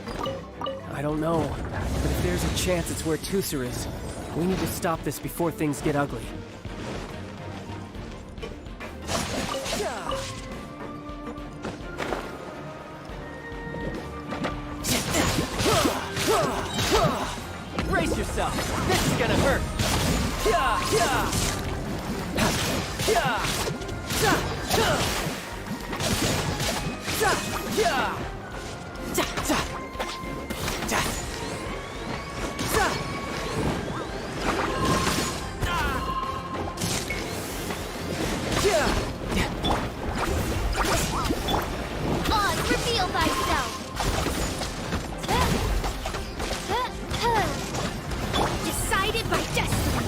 I don't know, but if there's a chance it's where Tooser is, we need to stop this before things get ugly. Brace yourself! This is gonna hurt! Oz, reveal thyself. Decided by destiny.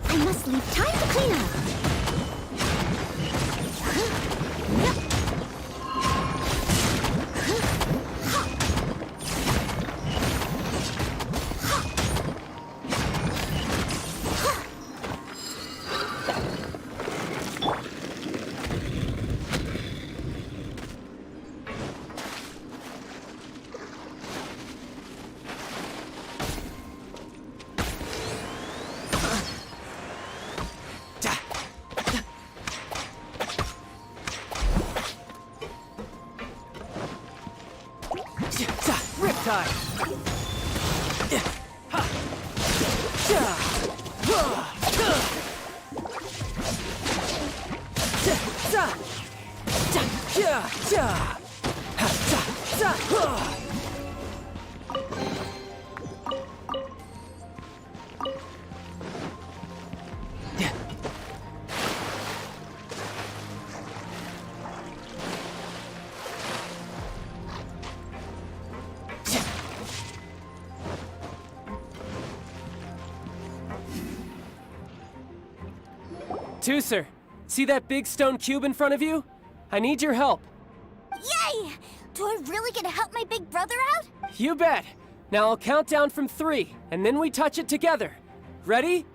I must leave time to clean up. Riptide! Tooser, see that big stone cube in front of you? I need your help. Yay! Do I really get to help my big brother out? You bet. Now I'll count down from 3, and then we touch it together. Ready?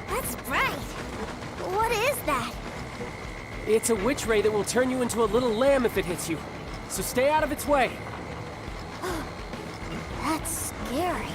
That's bright. What is that? It's a witch ray that will turn you into a little lamb if it hits you. So stay out of its way. That's scary.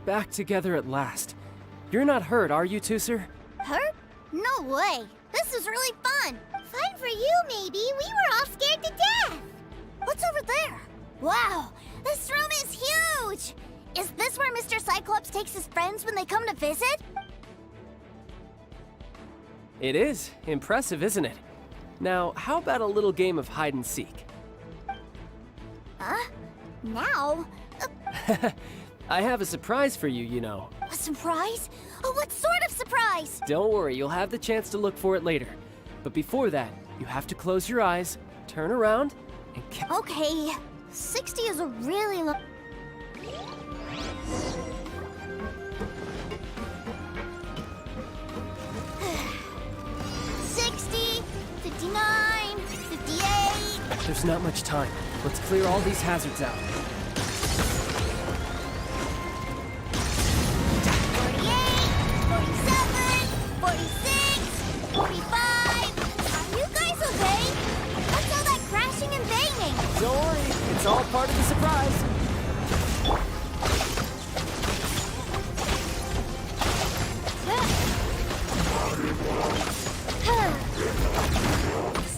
Back together at last. You're not hurt, are you, Tooser? Hurt? No way. This is really fun. Fun for you, maybe. We were all scared to death. What's over there? Wow, this room is huge! Is this where Mr. Cyclops takes his friends when they come to visit? It is. Impressive, isn't it? Now, how about a little game of hide and seek? Huh? Now? I have a surprise for you, you know. A surprise? Oh, what sort of surprise? Don't worry, you'll have the chance to look for it later. But before that, you have to close your eyes, turn around, and Okay, 60 is a really long... 60, 59, 58... There's not much time. Let's clear all these hazards out. 45! Are you guys okay? What's all that crashing and banging? Don't worry, it's all part of the surprise.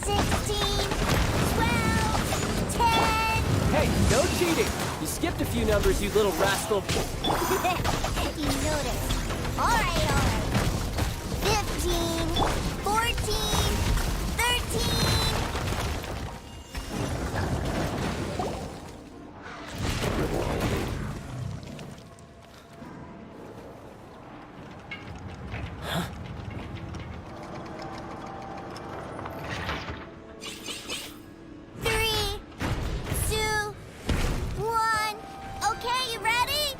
16, 12, 10... Hey, no cheating! You skipped a few numbers, you little rascal. You noticed. Alright. 15, 14, 13... Huh? Three, two, one. Okay, you ready?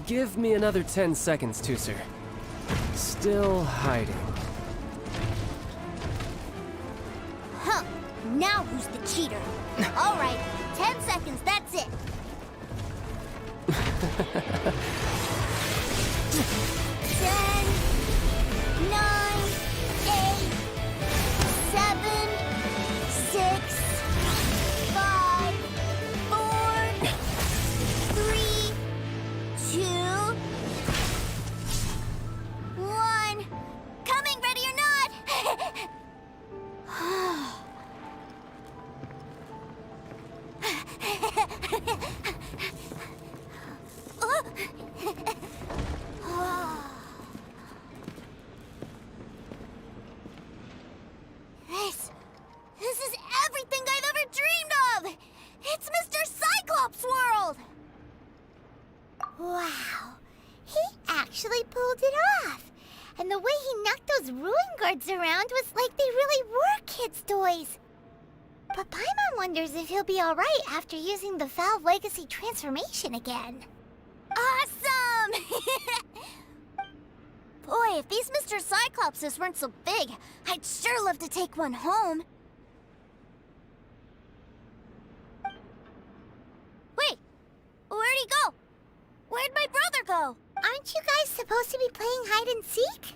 Give me another 10 seconds, Tooser. Still hiding. Huh. Now who's the cheater? All right, 10 seconds, that's it. 10, 9, 8, 7, 6, 5, 4, 3, 2, 1. Coming, ready or not? This is everything I've ever dreamed of! It's Mr. Cyclops' world! Wow. He actually pulled it off. And the way he knocked those ruin guards around was like they really were kids' toys. But Paimon wonders if he'll be alright after using the Valve Legacy transformation again. Awesome! Boy, if these Mr. Cyclopses weren't so big, I'd sure love to take one home. Wait, where'd he go? Where'd my brother go? Aren't you guys supposed to be playing hide and seek?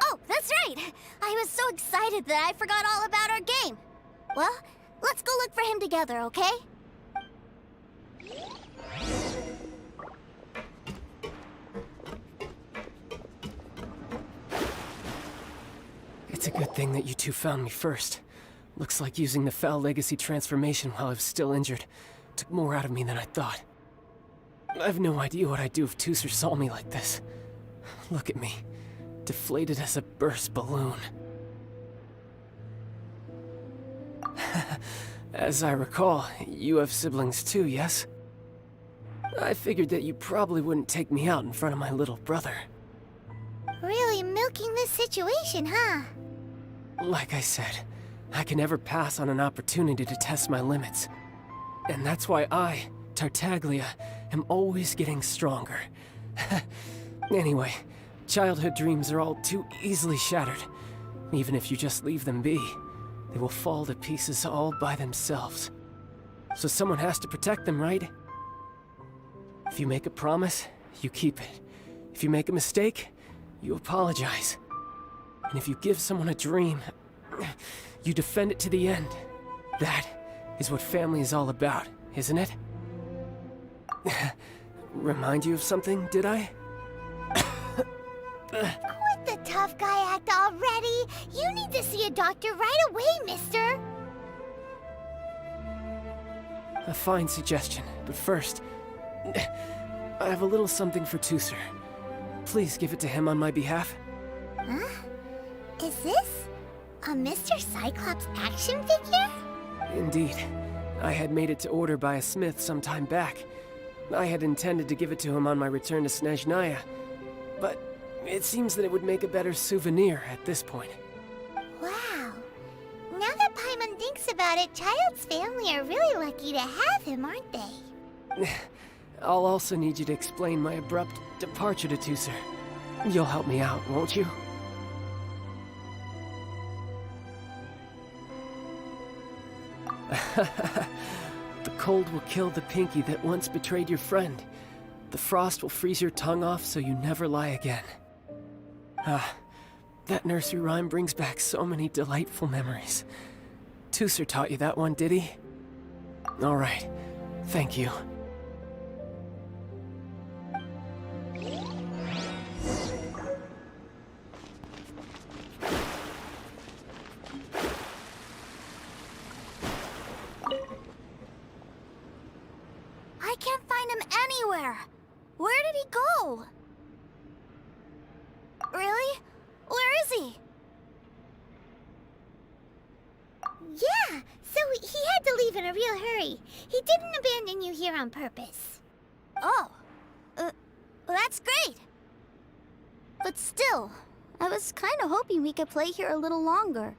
Oh, that's right. I was so excited that I forgot all about our game. Well, let's go look for him together, okay? It's a good thing that you two found me first. Looks like using the Foul Legacy transformation while I was still injured took more out of me than I thought. I have no idea what I'd do if Tooser saw me like this. Look at me, deflated as a burst balloon. As I recall, you have siblings too, yes? I figured that you probably wouldn't take me out in front of my little brother. Really milking this situation, huh? Like I said, I can never pass on an opportunity to test my limits. And that's why I, Tartaglia, am always getting stronger. Anyway, childhood dreams are all too easily shattered. Even if you just leave them be, they will fall to pieces all by themselves. So someone has to protect them, right? If you make a promise, you keep it. If you make a mistake, you apologize. And if you give someone a dream, you defend it to the end. That is what family is all about, isn't it? Remind you of something, did I? Quit the tough guy act already! You need to see a doctor right away, mister! A fine suggestion, but first, I have a little something for Tooser. Please give it to him on my behalf. Huh? Is this a Mr. Cyclops action figure? Indeed. I had made it to order by a smith some time back. I had intended to give it to him on my return to Snezhnaya, but it seems that it would make a better souvenir at this point. Wow. Now that Paimon thinks about it, Child's family are really lucky to have him, aren't they? I'll also need you to explain my abrupt departure to Tooser. You'll help me out, won't you? The cold will kill the pinky that once betrayed your friend. The frost will freeze your tongue off so you never lie again. Ah, that nursery rhyme brings back so many delightful memories. Tooser taught you that one, did he? All right, thank you. I can't find him anywhere. Where did he go? Really? Where is he? Yeah, so he had to leave in a real hurry. He didn't abandon you here on purpose. Oh, that's great. But still, I was kind of hoping we could play here a little longer.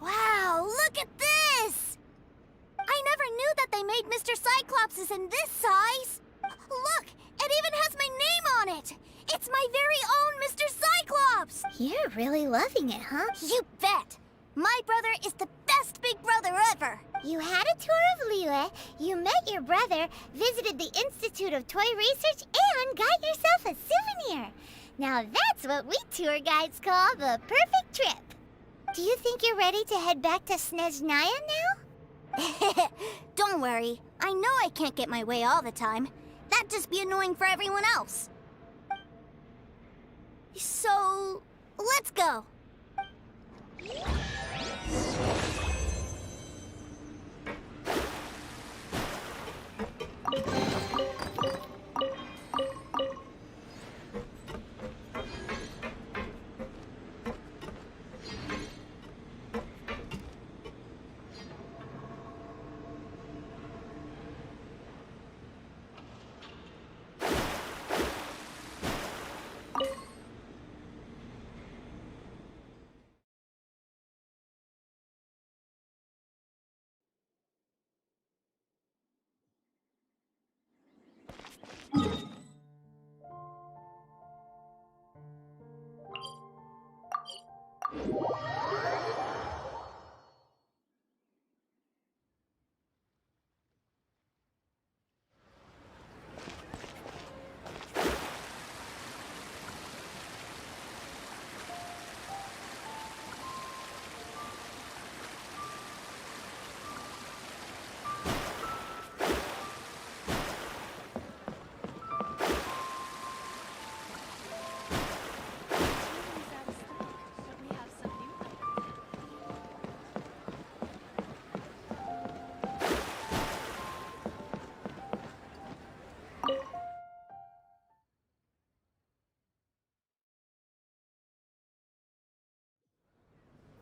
Wow, look at this! I never knew that they made Mr. Cyclopses in this size! Look, it even has my name on it! It's my very own Mr. Cyclops! You're really loving it, huh? You bet! My brother is the best big brother ever! You had a tour of Liyue, you met your brother, visited the Institute of Toy Research, and got yourself a souvenir! Now that's what we tour guides call the perfect trip! Do you think you're ready to head back to Snezhnaya now? Don't worry. I know I can't get my way all the time. That'd just be annoying for everyone else. So, let's go.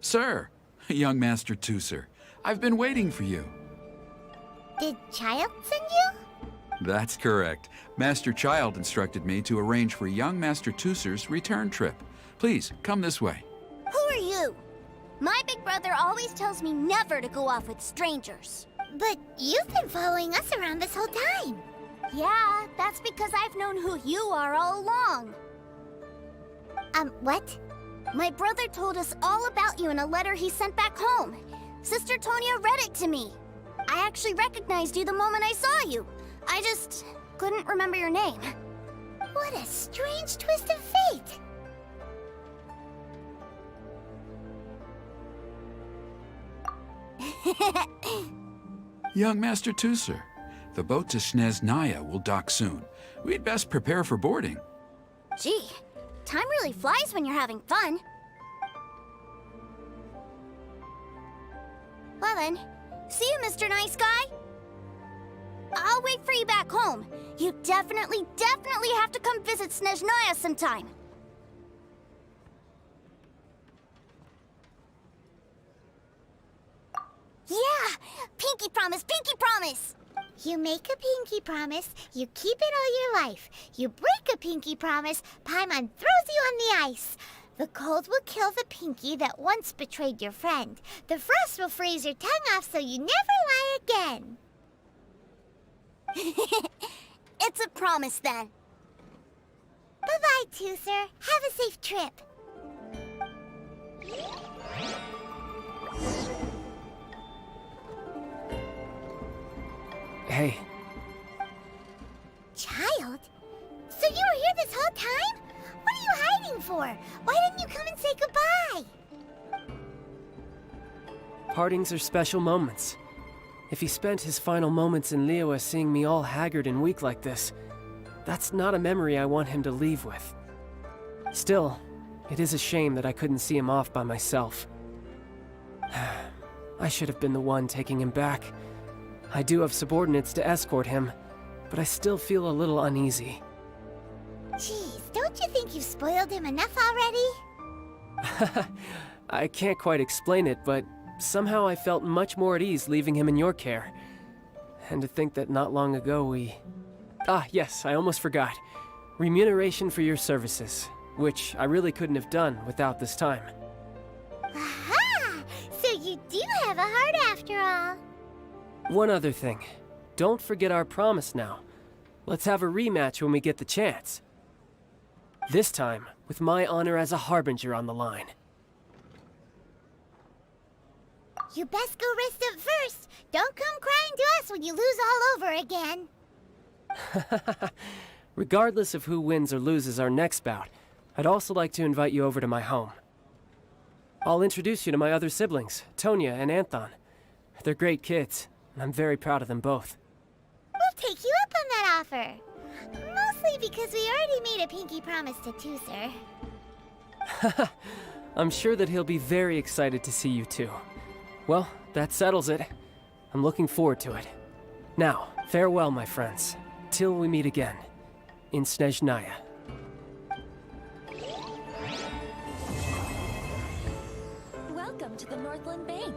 Sir, young Master Tooser, I've been waiting for you. Did Child send you? That's correct. Master Child instructed me to arrange for young Master Tooser's return trip. Please, come this way. Who are you? My big brother always tells me never to go off with strangers. But you've been following us around this whole time. Yeah, that's because I've known who you are all along. What? My brother told us all about you in a letter he sent back home. Sister Tonya read it to me. I actually recognized you the moment I saw you. I just couldn't remember your name. What a strange twist of fate. Young Master Tooser, the boat to Snezhnaya will dock soon. We'd best prepare for boarding. Gee, time really flies when you're having fun. Well then, see you, Mr. Nice Guy. I'll wait for you back home. You definitely have to come visit Snezhnaya sometime. Yeah! Pinky promise, pinky promise! You make a pinky promise, you keep it all your life. You break a pinky promise, Paimon throws you on the ice. The cold will kill the pinky that once betrayed your friend. The frost will freeze your tongue off so you never lie again. It's a promise then. Bye-bye, Tooser. Have a safe trip. Hey. Child? So you were here this whole time? What are you hiding for? Why didn't you come and say goodbye? Partings are special moments. If he spent his final moments in Liyue seeing me all haggard and weak like this, that's not a memory I want him to leave with. Still, it is a shame that I couldn't see him off by myself. I should have been the one taking him back. I do have subordinates to escort him, but I still feel a little uneasy. Jeez, don't you think you've spoiled him enough already? I can't quite explain it, but somehow I felt much more at ease leaving him in your care. And to think that not long ago we... Ah, yes, I almost forgot. Remuneration for your services, which I really couldn't have done without this time. Aha! So you do have a heart after all. One other thing. Don't forget our promise now. Let's have a rematch when we get the chance. This time, with my honor as a harbinger on the line. You best go rest up first. Don't come crying to us when you lose all over again. Regardless of who wins or loses our next bout, I'd also like to invite you over to my home. I'll introduce you to my other siblings, Tonya and Anthon. They're great kids, and I'm very proud of them both. We'll take you up on that offer. Mostly because we already made a pinky promise to Tooser. I'm sure that he'll be very excited to see you too. Well, that settles it. I'm looking forward to it. Now, farewell, my friends. Till we meet again. In Snezhnaya. Welcome to the Northland Bank.